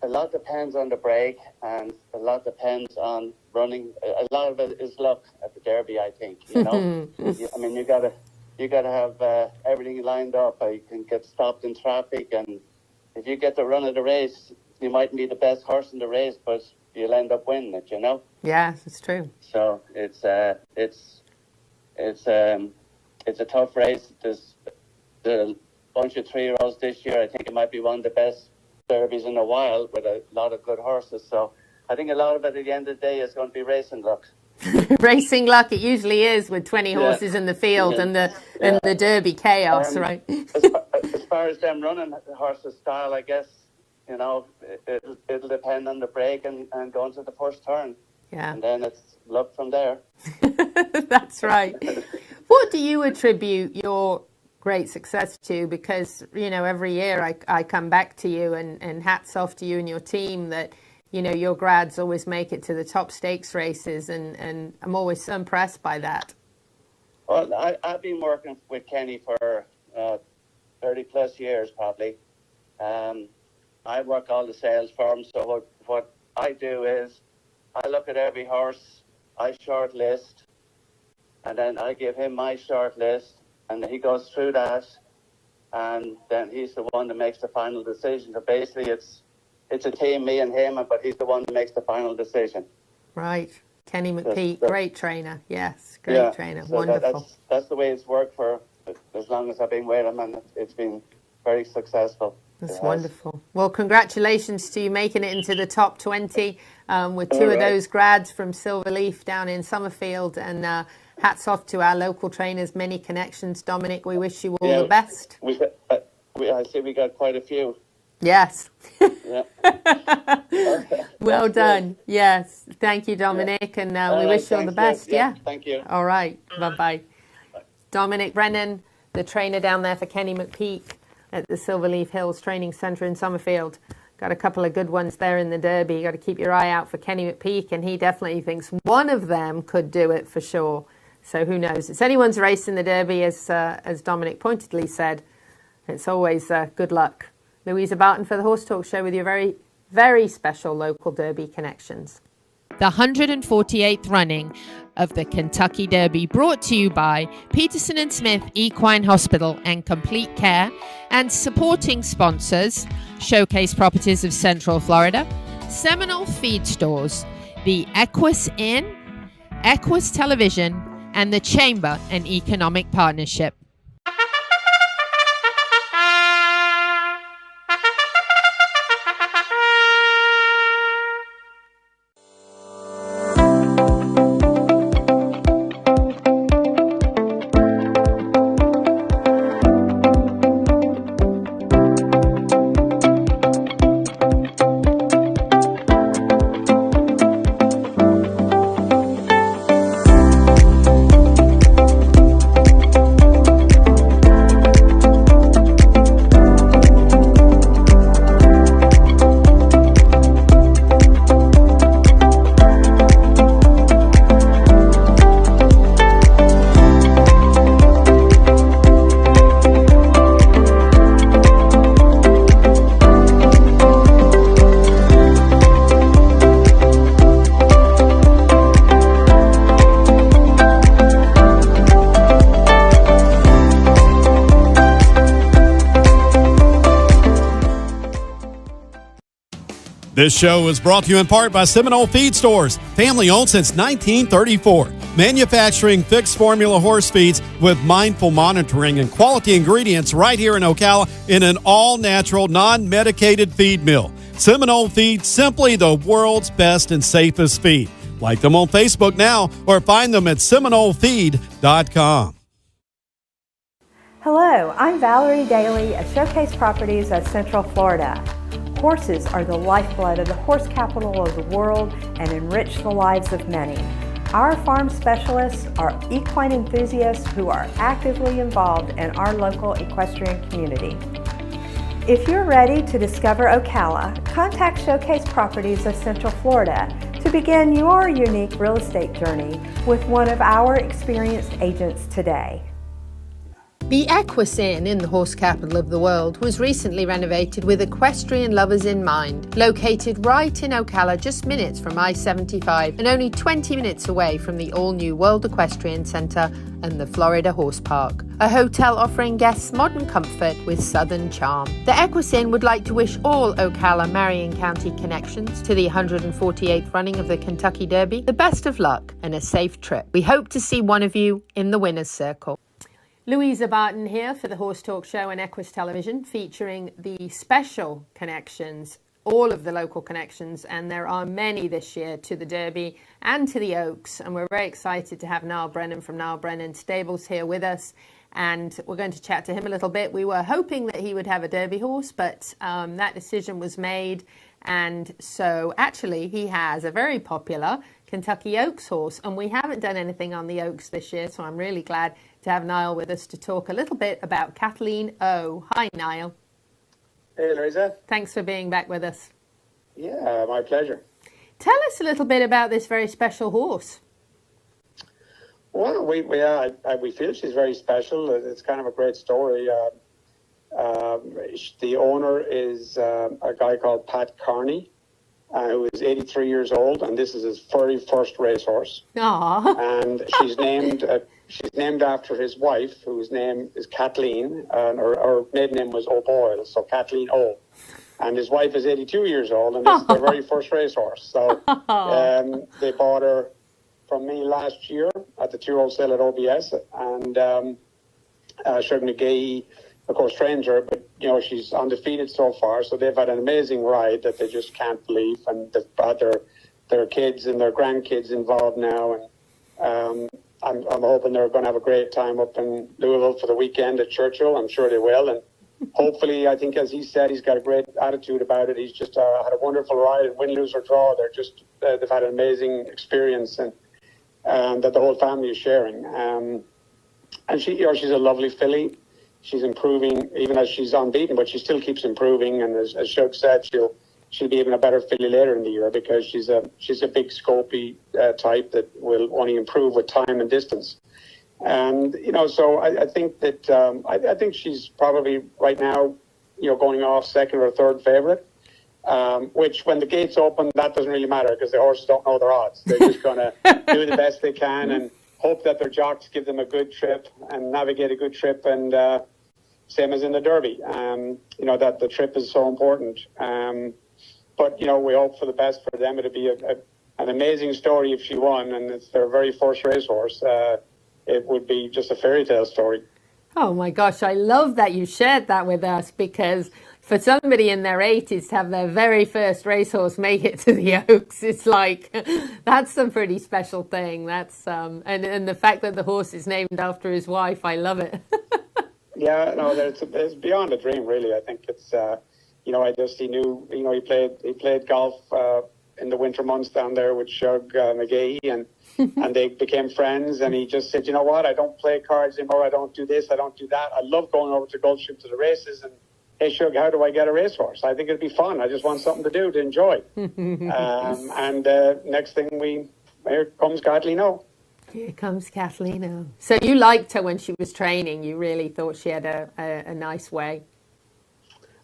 [SPEAKER 14] a lot depends on the break, and a lot depends on running. A lot of it is luck at the Derby, I think. You know, I mean, you gotta have everything lined up. You can get stopped in traffic, and if you get the run of the race, you mightn't be the best horse in the race, but you'll end up winning it. You know.
[SPEAKER 1] Yeah, it's true.
[SPEAKER 14] So it's a tough race. There's a bunch of 3-year-olds this year. I think it might be one of the best derbies in a while with a lot of good horses. So I think a lot of it at the end of the day is going to be racing luck.
[SPEAKER 1] Racing luck, it usually is with 20 horses in the field and the Derby chaos, right?
[SPEAKER 14] As far as them running the horses style, I guess, you know, it'll depend on the break and going to the first turn.
[SPEAKER 1] Yeah.
[SPEAKER 14] And then it's luck from there.
[SPEAKER 1] That's right. What do you attribute your great success to? Because, you know, every year I come back to you and hats off to you and your team that, you know, your grads always make it to the top stakes races, and I'm always so impressed by that.
[SPEAKER 14] Well, I've been working with Kenny for 30 plus years probably. I work all the sales for him, so what I do is I look at every horse, I short list, and then I give him my short list, and he goes through that, and then he's the one that makes the final decision. So basically it's a team, me and him, but he's the one that makes the final decision.
[SPEAKER 1] Right. Kenny McPeak, great trainer. Yes, great trainer.
[SPEAKER 14] So
[SPEAKER 1] wonderful.
[SPEAKER 14] That's the way it's worked for as long as I've been with him, and it's been very successful.
[SPEAKER 1] That's wonderful. Well, congratulations to you making it into the top 20 with two of those grads from Silverleaf down in Summerfield, and hats off to our local trainers, many connections. Dominic, we wish you all the best.
[SPEAKER 14] I see we got quite a few.
[SPEAKER 1] Yes.
[SPEAKER 14] Yeah.
[SPEAKER 1] Well done. Yes. Thank you, Dominic, and we wish you all the best. Yeah.
[SPEAKER 14] Thank you.
[SPEAKER 1] All right. Bye-bye. Dominic Brennan, the trainer down there for Kenny McPeak at the Silverleaf Hills Training Centre in Summerfield. Got a couple of good ones there in the Derby. You got to keep your eye out for Kenny McPeak, and he definitely thinks one of them could do it for sure. So who knows? It's anyone's race in the Derby, as Dominic pointedly said. It's always good luck. Louisa Barton for the Horse Talk Show with your very, very special local Derby connections. The 148th running of the Kentucky Derby, brought to you by Peterson and Smith Equine Hospital and Complete Care, and supporting sponsors: Showcase Properties of Central Florida, Seminole Feed Stores, the Equus Inn, Equus Television, and the Chamber and Economic Partnership.
[SPEAKER 4] This show is brought to you in part by Seminole Feed Stores, family owned since 1934. Manufacturing fixed formula horse feeds with mindful monitoring and quality ingredients right here in Ocala in an all-natural, non-medicated feed mill. Seminole Feed, simply the world's best and safest feed. Like them on Facebook now or find them at SeminoleFeed.com.
[SPEAKER 5] Hello, I'm Valerie Daly at Showcase Properties of Central Florida. Horses are the lifeblood of the horse capital of the world and enrich the lives of many. Our farm specialists are equine enthusiasts who are actively involved in our local equestrian community. If you're ready to discover Ocala, contact Showcase Properties of Central Florida to begin your unique real estate journey with one of our experienced agents today.
[SPEAKER 1] The Equus Inn in the horse capital of the world was recently renovated with equestrian lovers in mind. Located right in Ocala, just minutes from I-75 and only 20 minutes away from the all-new World Equestrian Center and the Florida Horse Park. A hotel offering guests modern comfort with southern charm. The Equus Inn would like to wish all Ocala Marion County connections to the 148th running of the Kentucky Derby the best of luck and a safe trip. We hope to see one of you in the winner's circle. Louisa Barton here for the Horse Talk Show and Equus Television, featuring the special connections, all of the local connections, and there are many this year to the Derby and to the Oaks, and we're very excited to have Niall Brennan from Niall Brennan Stables here with us, and we're going to chat to him a little bit. We were hoping that he would have a Derby horse, but that decision was made, and so actually he has a very popular Kentucky Oaks horse, and we haven't done anything on the Oaks this year, so I'm really glad to have Niall with us to talk a little bit about Kathleen O. Hi, Niall.
[SPEAKER 15] Hey, Louisa.
[SPEAKER 1] Thanks for being back with us.
[SPEAKER 15] Yeah, my pleasure.
[SPEAKER 1] Tell us a little bit about this very special horse.
[SPEAKER 15] Well, we feel she's very special. It's kind of a great story. The owner is a guy called Pat Carney, who is 83 years old, and this is his very first racehorse.
[SPEAKER 1] Aww.
[SPEAKER 15] And she's named after his wife, whose name is Kathleen, and her maiden name was O'Boyle, so Kathleen O. And his wife is 82 years old, and this is their very first racehorse. So they bought her from me last year at the two-year-old sale at OBS, and Shug McGee, of course, trains her, but, you know, she's undefeated so far, so they've had an amazing ride that they just can't believe, and they've got their kids and their grandkids involved now, and I'm hoping they're going to have a great time up in Louisville for the weekend at Churchill. I'm sure they will, and hopefully, I think, as he said, he's got a great attitude about it. He's just had a wonderful ride, and win, lose, or draw, they've had an amazing experience, and that the whole family is sharing. And she, you know, she's a lovely filly. She's improving, even as she's unbeaten, but she still keeps improving. And as Shug said, she'll be even a better filly later in the year because she's a big scopy type that will only improve with time and distance. And, you know, so I think that I think she's probably right now, you know, going off second or third favourite, which when the gates open, that doesn't really matter because the horses don't know their odds. They're just going to do the best they can and hope that their jocks give them a good trip and navigate a good trip. And same as in the Derby, you know, that the trip is so important. But, you know, we hope for the best for them. It'd be an amazing story if she won, and it's their very first racehorse. It would be just a fairy tale story.
[SPEAKER 1] Oh my gosh, I love that you shared that with us, because for somebody in their 80s to have their very first racehorse make it to the Oaks, it's like, that's a pretty special thing. That's and the fact that the horse is named after his wife, I love it.
[SPEAKER 15] Yeah, no, it's beyond a dream, really. I think it's, you know, he knew, you know, he played golf in the winter months down there with Shug McGee, and they became friends, and he just said, you know what, I don't play cards anymore, I don't do this, I don't do that. I love going over to Gulfstream to the races, and hey, Shug, how do I get a racehorse? I think it'd be fun. I just want something to do, to enjoy. And next thing here comes Kathleen O.
[SPEAKER 1] Here comes Kathleen O. So you liked her when she was training. You really thought she had a nice way.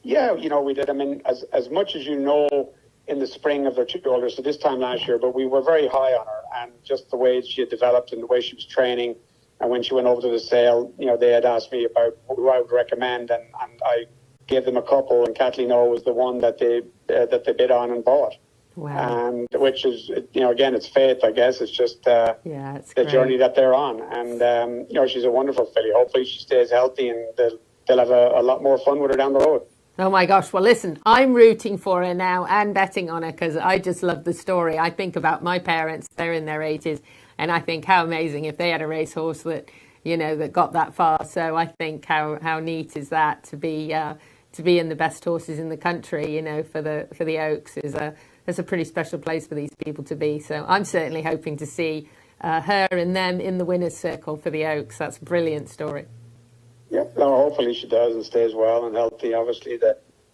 [SPEAKER 15] Yeah, you know, we did. I mean, as much as you know in the spring of their two-year-old, so this time last year, but we were very high on her, and just the way she had developed and the way she was training. And when she went over to the sale, you know, they had asked me about who I would recommend, and I gave them a couple, and Kathleen O was the one that they bid on and bought.
[SPEAKER 1] Wow.
[SPEAKER 15] And which is, again, it's fate, I guess. It's just
[SPEAKER 1] it's
[SPEAKER 15] the
[SPEAKER 1] great.
[SPEAKER 15] journey that they're on. And, she's a wonderful filly. Hopefully she stays healthy, and they'll have a lot more fun with her down the road.
[SPEAKER 1] Oh my gosh. Well, listen, I'm rooting for her now and betting on her because I just love the story. I think about my parents, they're in their 80s, and I think how amazing if they had a racehorse that, that got that far. So I think how neat is that to be in the best horses in the country, for the Oaks is a pretty special place for these people to be. So I'm certainly hoping to see her and them in the winner's circle for the Oaks. That's a brilliant story.
[SPEAKER 15] Yeah, no, hopefully she does and stays well and healthy. Obviously,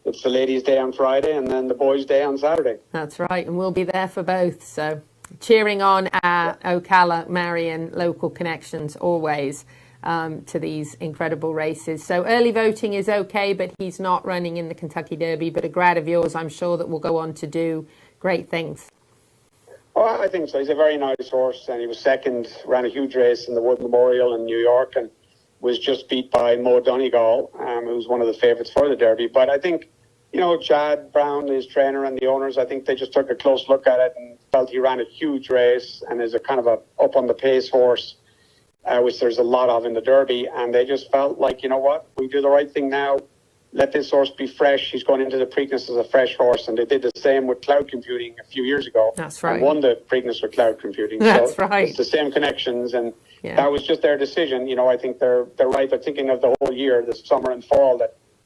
[SPEAKER 15] it's the ladies' day on Friday and then the boys' day on Saturday.
[SPEAKER 1] That's right, and we'll be there for both. So cheering on our Ocala, Marion local connections always to these incredible races. So early voting is okay, but he's not running in the Kentucky Derby. But a grad of yours, I'm sure, that will go on to do great things.
[SPEAKER 15] Oh, I think so. He's a very nice horse, and he was second, ran a huge race in the Wood Memorial in New York, and was just beat by Mo Donegal, who's one of the favourites for the Derby. But I think, Chad Brown, his trainer, and the owners, I think they just took a close look at it and felt he ran a huge race and is a kind of a up on the pace horse, which there's a lot of in the Derby. And they just felt like, we do the right thing now. Let this horse be fresh. He's going into the Preakness as a fresh horse. And they did the same with Cloud Computing a few years ago.
[SPEAKER 1] That's right.
[SPEAKER 15] And won the Preakness with Cloud Computing.
[SPEAKER 1] That's right.
[SPEAKER 15] It's the same connections. And that was just their decision. I think they're right. They're thinking of the whole year, the summer and fall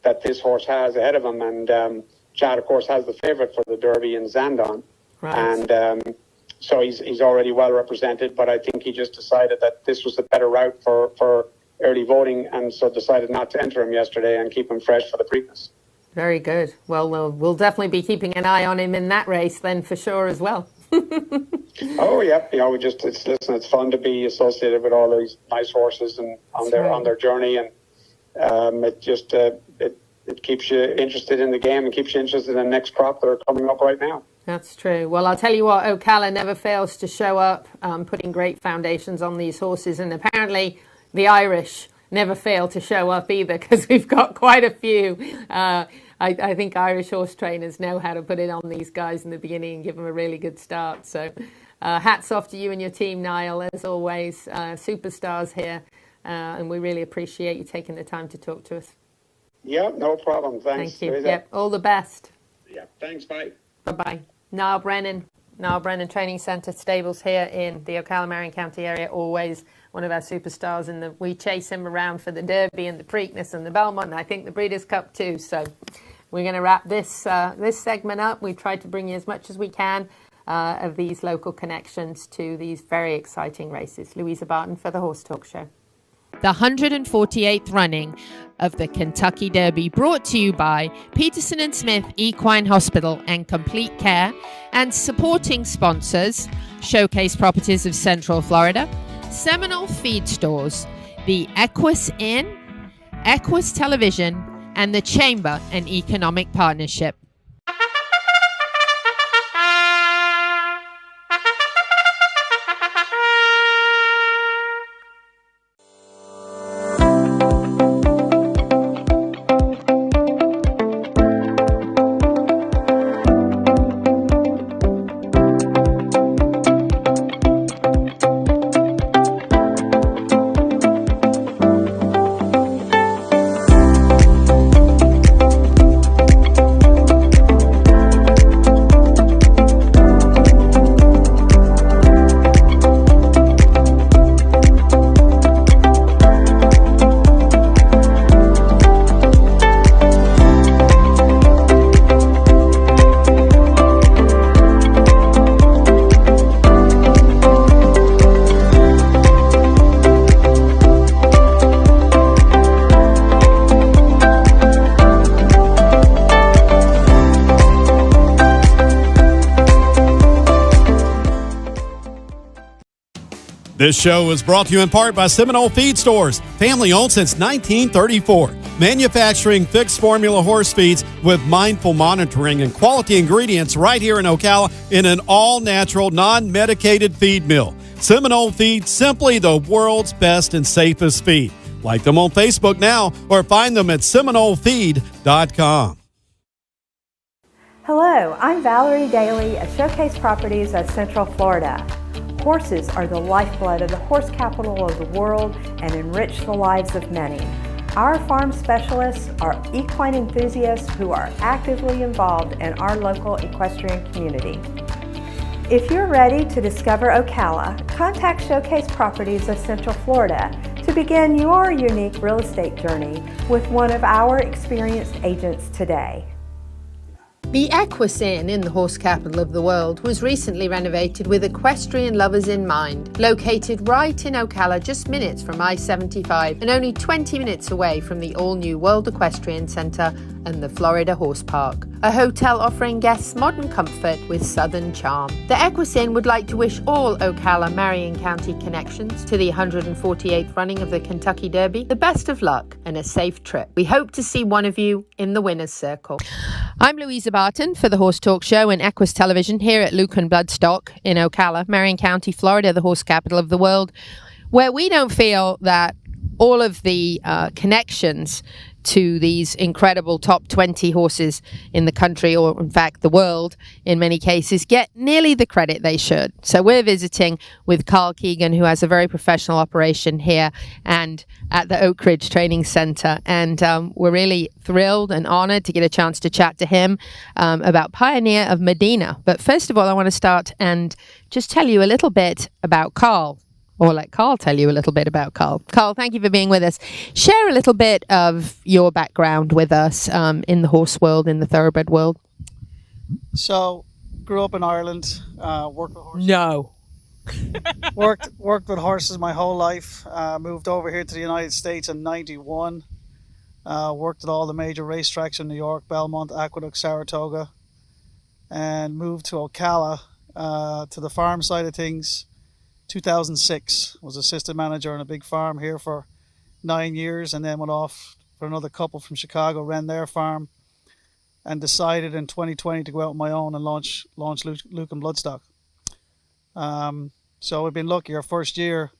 [SPEAKER 15] that this horse has ahead of him. And Chad, of course, has the favourite for the Derby in Zandon.
[SPEAKER 1] Right.
[SPEAKER 15] And so he's already well represented. But I think he just decided that this was the better route for early voting, and so decided not to enter him yesterday and keep him fresh for the Preakness.
[SPEAKER 1] Very good. Well, we'll definitely be keeping an eye on him in that race then for sure as well.
[SPEAKER 15] Oh yeah, it's fun to be associated with all these nice horses and on their journey, and it keeps you interested in the game and keeps you interested in the next crop that are coming up right now.
[SPEAKER 1] That's true. Well, I'll tell you what, Ocala never fails to show up, putting great foundations on these horses, and apparently the Irish never fail to show up either, because we've got quite a few. I think Irish horse trainers know how to put it on these guys in the beginning and give them a really good start. So hats off to you and your team, Niall, as always. Superstars here, and we really appreciate you taking the time to talk to us.
[SPEAKER 15] Yeah, no problem. Thanks.
[SPEAKER 1] Thank you.
[SPEAKER 15] Louisa.
[SPEAKER 1] Yep, all the best.
[SPEAKER 15] Yeah, thanks. Bye.
[SPEAKER 1] Bye-bye. Niall Brennan Training Centre stables here in the Ocala, Marion County area, always one of our superstars, and we chase him around for the Derby and the Preakness and the Belmont, and I think the Breeders' Cup too. So we're going to wrap this segment up. We tried to bring you as much as we can of these local connections to these very exciting races. Louisa Barton for the Horse Talk Show. The 148th running of the Kentucky Derby, brought to you by Peterson & Smith Equine Hospital and Complete Care, and supporting sponsors: Showcase Properties of Central Florida, Seminole Feed Stores, the Equus Inn, Equus Television, and the Chamber and Economic Partnership.
[SPEAKER 4] This show is brought to you in part by Seminole Feed Stores, family owned since 1934. Manufacturing fixed formula horse feeds with mindful monitoring and quality ingredients right here in Ocala in an all-natural, non-medicated feed mill. Seminole Feed, simply the world's best and safest feed. Like them on Facebook now or find them at SeminoleFeed.com.
[SPEAKER 5] Hello, I'm Valerie Daly at Showcase Properties of Central Florida. Horses are the lifeblood of the horse capital of the world and enrich the lives of many. Our farm specialists are equine enthusiasts who are actively involved in our local equestrian community. If you're ready to discover Ocala, contact Showcase Properties of Central Florida to begin your unique real estate journey with one of our experienced agents today.
[SPEAKER 1] The Equus Inn in the horse capital of the world was recently renovated with equestrian lovers in mind. Located right in Ocala, just minutes from I-75 and only 20 minutes away from the all-new World Equestrian Center and the Florida Horse Park. A hotel offering guests modern comfort with southern charm. The Equus Inn would like to wish all Ocala Marion County connections to the 148th running of the Kentucky Derby the best of luck and a safe trip. We hope to see one of you in the winner's circle. I'm Louisa Barton for the Horse Talk Show and Equus Television here at Luke and Bloodstock in Ocala, Marion County, Florida, the horse capital of the world, where we don't feel that all of the connections to these incredible top 20 horses in the country, or in fact the world in many cases, get nearly the credit they should. So we're visiting with Carl Keegan, who has a very professional operation here and at the Oak Ridge Training Center, and we're really thrilled and honored to get a chance to chat to him about Pioneer of Medina. But first of all, I want to start and just tell you a little bit about Carl. Or let Carl tell you a little bit about Carl. Carl, thank you for being with us. Share a little bit of your background with us in the horse world, in the thoroughbred world.
[SPEAKER 16] So, grew up in Ireland, worked with horses.
[SPEAKER 1] No.
[SPEAKER 16] worked with horses my whole life. Moved over here to the United States in '91. Worked at all the major racetracks in New York, Belmont, Aqueduct, Saratoga, and moved to Ocala to the farm side of things. 2006, was assistant manager on a big farm here for 9 years, and then went off for another couple from Chicago, ran their farm, and decided in 2020 to go out on my own and launch Luke and Bloodstock. So we've been lucky our first year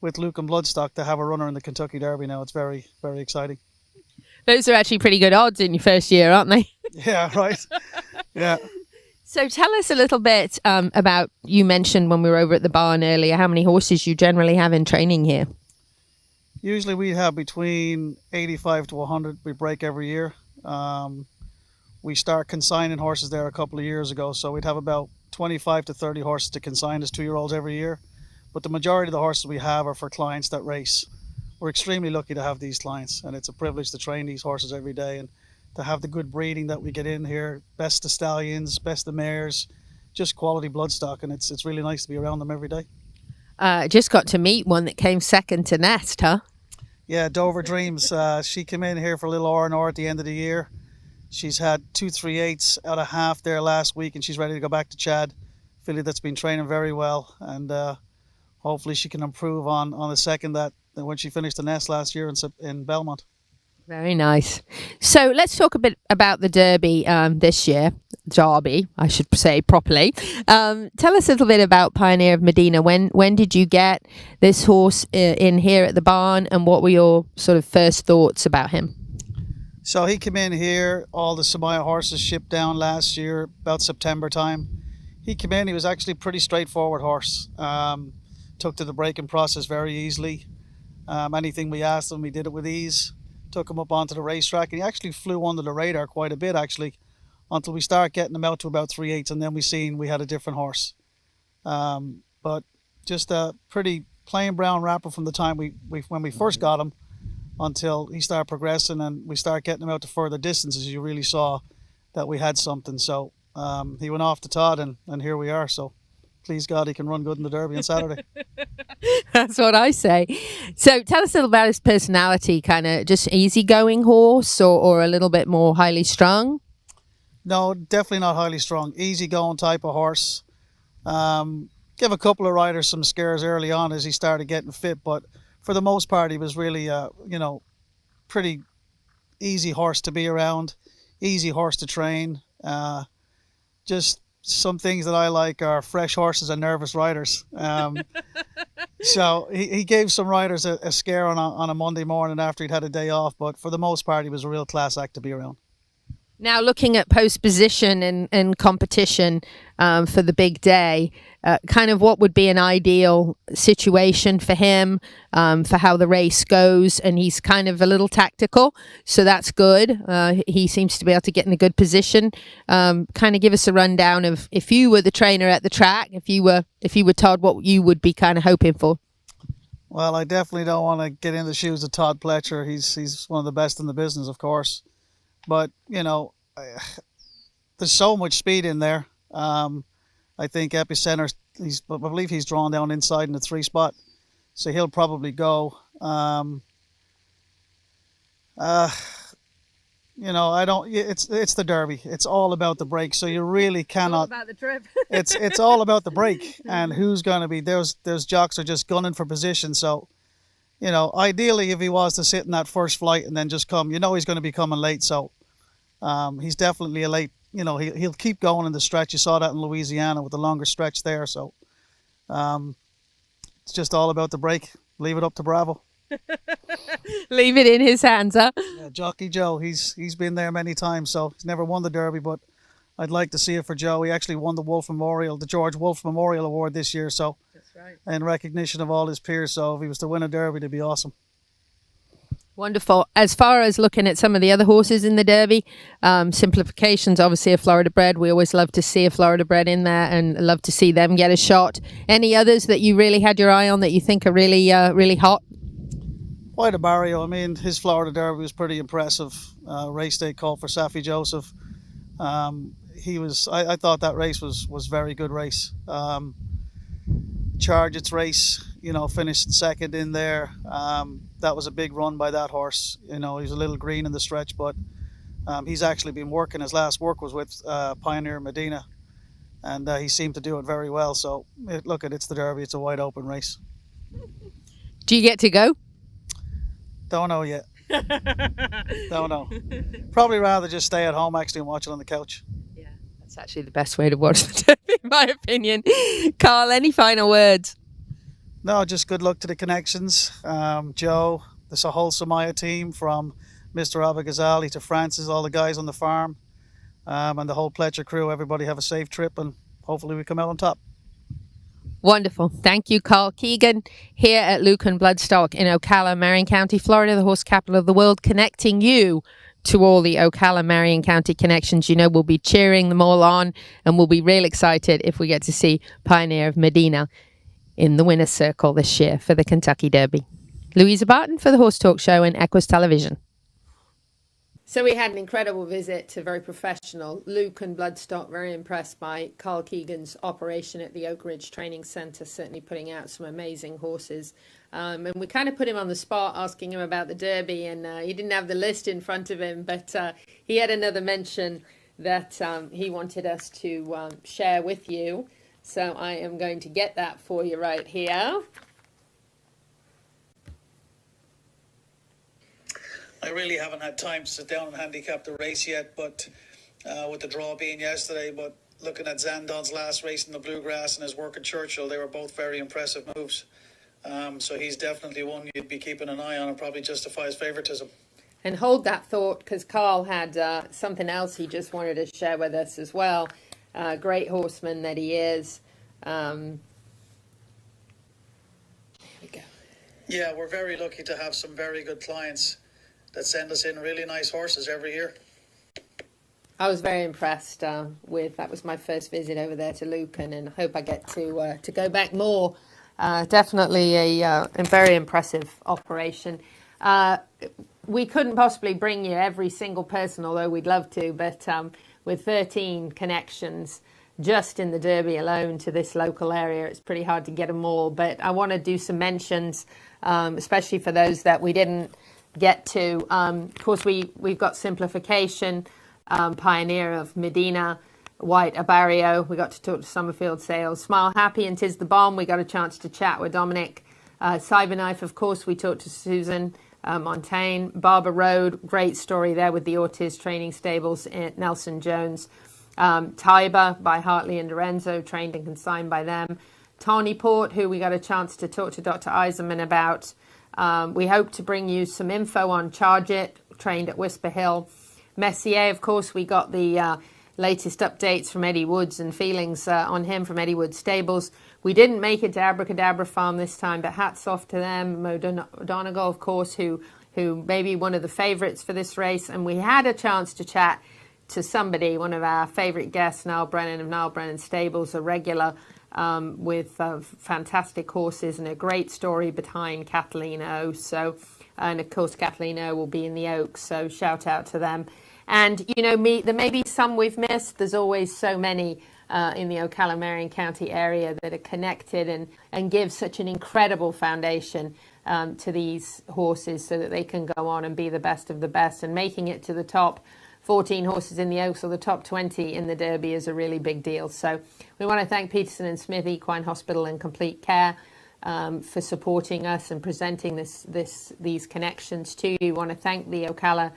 [SPEAKER 16] with Luke and Bloodstock to have a runner in the Kentucky Derby now. It's very, very exciting.
[SPEAKER 1] Those are actually pretty good odds in your first year, aren't they?
[SPEAKER 16] Yeah, right. Yeah.
[SPEAKER 1] So tell us a little bit about, you mentioned when we were over at the barn earlier, how many horses you generally have in training here.
[SPEAKER 16] Usually we have between 85 to 100 we break every year. We start consigning horses there a couple of years ago, so we'd have about 25 to 30 horses to consign as 2-year-olds every year. But the majority of the horses we have are for clients that race. We're extremely lucky to have these clients, and it's a privilege to train these horses every day and to have the good breeding that we get in here, best of stallions, best of mares, just quality bloodstock, and it's really nice to be around them every day.
[SPEAKER 1] Just got to meet one that came second to Nest, huh?
[SPEAKER 16] Yeah, Dover Dreams. She came in here for a little R&R at the end of the year. She's had 2 3/8 out of half there last week, and she's ready to go back to Chad. Filly that's been training very well, and hopefully she can improve on the second that when she finished the Nest last year in Belmont.
[SPEAKER 1] Very nice. So let's talk a bit about the Derby this year. Derby, I should say properly. Tell us a little bit about Pioneer of Medina. When did you get this horse in here at the barn, and what were your sort of first thoughts about him?
[SPEAKER 16] So he came in here, all the Samaya horses shipped down last year, about September time. He came in, he was actually a pretty straightforward horse. Took to the breaking process very easily. Anything we asked him, he did it with ease. Took him up onto the racetrack, and he actually flew under the radar quite a bit actually, until we started getting him out to about 3/8, and then we had a different horse. But just a pretty plain brown wrapper from the time when we first got him until he started progressing and we started getting him out to further distances. You really saw that we had something. So he went off to Todd, and here we are. So please God, he can run good in the Derby on Saturday.
[SPEAKER 1] That's what I say. So tell us a little about his personality, kind of just easygoing horse or a little bit more highly strung?
[SPEAKER 16] No, definitely not highly strung. Easygoing type of horse. Give a couple of riders some scares early on as he started getting fit, but for the most part, he was really, pretty easy horse to be around, easy horse to train. Just some things that I like are fresh horses and nervous riders. So he gave some riders a scare on a Monday morning after he'd had a day off, but for the most part, he was a real class act to be around.
[SPEAKER 1] Now, looking at post position and competition for the big day, kind of what would be an ideal situation for him for how the race goes? And he's kind of a little tactical, so that's good. He seems to be able to get in a good position. Kind of give us a rundown of if you were the trainer at the track, if you were Todd, what you would be kind of hoping for.
[SPEAKER 16] Well, I definitely don't want to get in the shoes of Todd Pletcher. He's one of the best in the business, of course. But, there's so much speed in there. I think Epicenter, I believe he's drawn down inside in the 3 spot. So he'll probably go. It's the Derby. It's all about the break. So you really cannot.
[SPEAKER 1] It's all about the trip.
[SPEAKER 16] it's all about the break and who's going to be. Those jocks are just gunning for position. So, ideally, if he was to sit in that first flight and then just come, he's going to be coming late. So he's definitely a late. He'll keep going in the stretch. You saw that in Louisiana with the longer stretch there. So it's just all about the break. Leave it up to Bravo.
[SPEAKER 1] Leave it in his hands, huh?
[SPEAKER 16] Yeah, Jockey Joe. He's been there many times. So he's never won the Derby, but I'd like to see it for Joe. He actually won the George Wolfe Memorial Award this year. So
[SPEAKER 1] that's right.
[SPEAKER 16] In recognition of all his peers. So if he was to win a Derby, it'd be awesome.
[SPEAKER 1] Wonderful. As far as looking at some of the other horses in the Derby, Simplification's obviously a Florida bred. We always love to see a Florida bred in there and love to see them get a shot. Any others that you really had your eye on that you think are really, really hot?
[SPEAKER 16] White Barrio, I mean, his Florida Derby was pretty impressive. Race day called for Safi Joseph. I thought that race was very good race. Charge its race, finished second in there. That was a big run by that horse. He was a little green in the stretch, but he's actually been working. His last work was with Pioneer Medina, and he seemed to do it very well. So, it's the Derby. It's a wide open race.
[SPEAKER 1] Do you get to go?
[SPEAKER 16] Don't know yet. Don't know. Probably rather just stay at home actually and watch it on the couch.
[SPEAKER 1] Yeah, that's actually the best way to watch the Derby, in my opinion. Carl, any final words?
[SPEAKER 16] No, just good luck to the connections. Joe, this whole Samaya team from Mr. Abagazali to Francis, all the guys on the farm, and the whole Pletcher crew. Everybody have a safe trip and hopefully we come out on top.
[SPEAKER 1] Wonderful. Thank you, Carl Keegan, here at Lucan Bloodstock in Ocala, Marion County, Florida, the horse capital of the world, connecting you to all the Ocala, Marion County connections. We'll be cheering them all on, and we'll be real excited if we get to see Pioneer of Medina in the winner's circle this year for the Kentucky Derby. Louisa Barton for the Horse Talk Show and Equus Television. So we had an incredible visit to very professional Lucan Bloodstock, very impressed by Carl Keegan's operation at the Oak Ridge Training Centre, certainly putting out some amazing horses. And we kind of put him on the spot asking him about the Derby, and he didn't have the list in front of him, but he had another mention that he wanted us to share with you. So I am going to get that for you right here.
[SPEAKER 16] I really haven't had time to sit down and handicap the race yet, but with the draw being yesterday, but looking at Zandon's last race in the Bluegrass and his work at Churchill, they were both very impressive moves. So he's definitely one you'd be keeping an eye on and probably justifies favoritism.
[SPEAKER 1] And hold that thought, because Carl had something else he just wanted to share with us as well. Great horseman that he is. Here we go.
[SPEAKER 16] Yeah, we're very lucky to have some very good clients that send us in really nice horses every year.
[SPEAKER 1] I was very impressed with, that was my first visit over there to Lucan, and I hope I get to go back more. Definitely a very impressive operation. We couldn't possibly bring you every single person, although we'd love to, but with 13 connections just in the Derby alone to this local area, it's pretty hard to get them all. But I want to do some mentions, especially for those that we didn't get to. Of course, we've got Simplification, Pioneer of Medina, White Barrio. We got to talk to Summerfield Sales, Smile Happy and Tis the Bomb. We got a chance to chat with Dominic. Cyberknife, of course, we talked to Susan Montaigne. Barber Road, great story there with the Ortiz training stables at Nelson Jones. Tiber by Hartley and Lorenzo, trained and consigned by them. Port, who we got a chance to talk to Dr. Eisenman about. We hope to bring you some info on Charge It, trained at Whisper Hill. Messier, of course, we got the latest updates from Eddie Woods and feelings on him from Eddie Woods Stables. We didn't make it to Abracadabra Farm this time, but hats off to them. Mo Donegal, of course, who may be one of the favorites for this race. And we had a chance to chat to somebody, one of our favorite guests, Niall Brennan of Niall Brennan Stables, a regular with fantastic horses and a great story behind Kathleen O. So, and of course, Kathleen O will be in the Oaks, so shout out to them. And, you know, there may be some we've missed. There's always so many in the Ocala-Marion County area that are connected and give such an incredible foundation to these horses so that they can go on and be the best of the best. And making it to the top 14 horses in the Oaks or the top 20 in the Derby is a really big deal. So we want to thank Peterson and Smith Equine Hospital and Complete Care for supporting us and presenting these connections to you. We want to thank the Ocala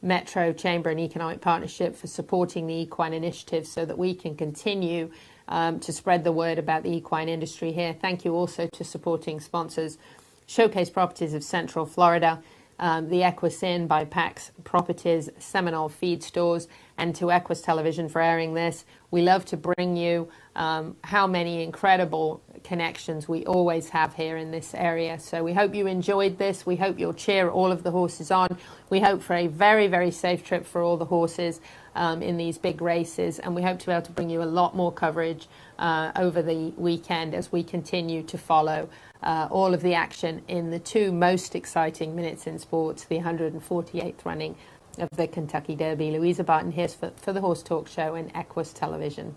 [SPEAKER 1] Metro Chamber and Economic Partnership for supporting the equine initiative so that we can continue to spread the word about the equine industry here. Thank you also to supporting sponsors, Showcase Properties of Central Florida, the Equus Inn by Pax Properties, Seminole Feed Stores, and to Equus Television for airing this. We love to bring you how many incredible connections we always have here in this area. So we hope you enjoyed this. We hope you'll cheer all of the horses on. We hope for a very, very safe trip for all the horses in these big races. And we hope to be able to bring you a lot more coverage over the weekend as we continue to follow all of the action in the two most exciting minutes in sports, the 148th running of the Kentucky Derby. Louisa Barton here for the Horse Talk Show and Equus Television.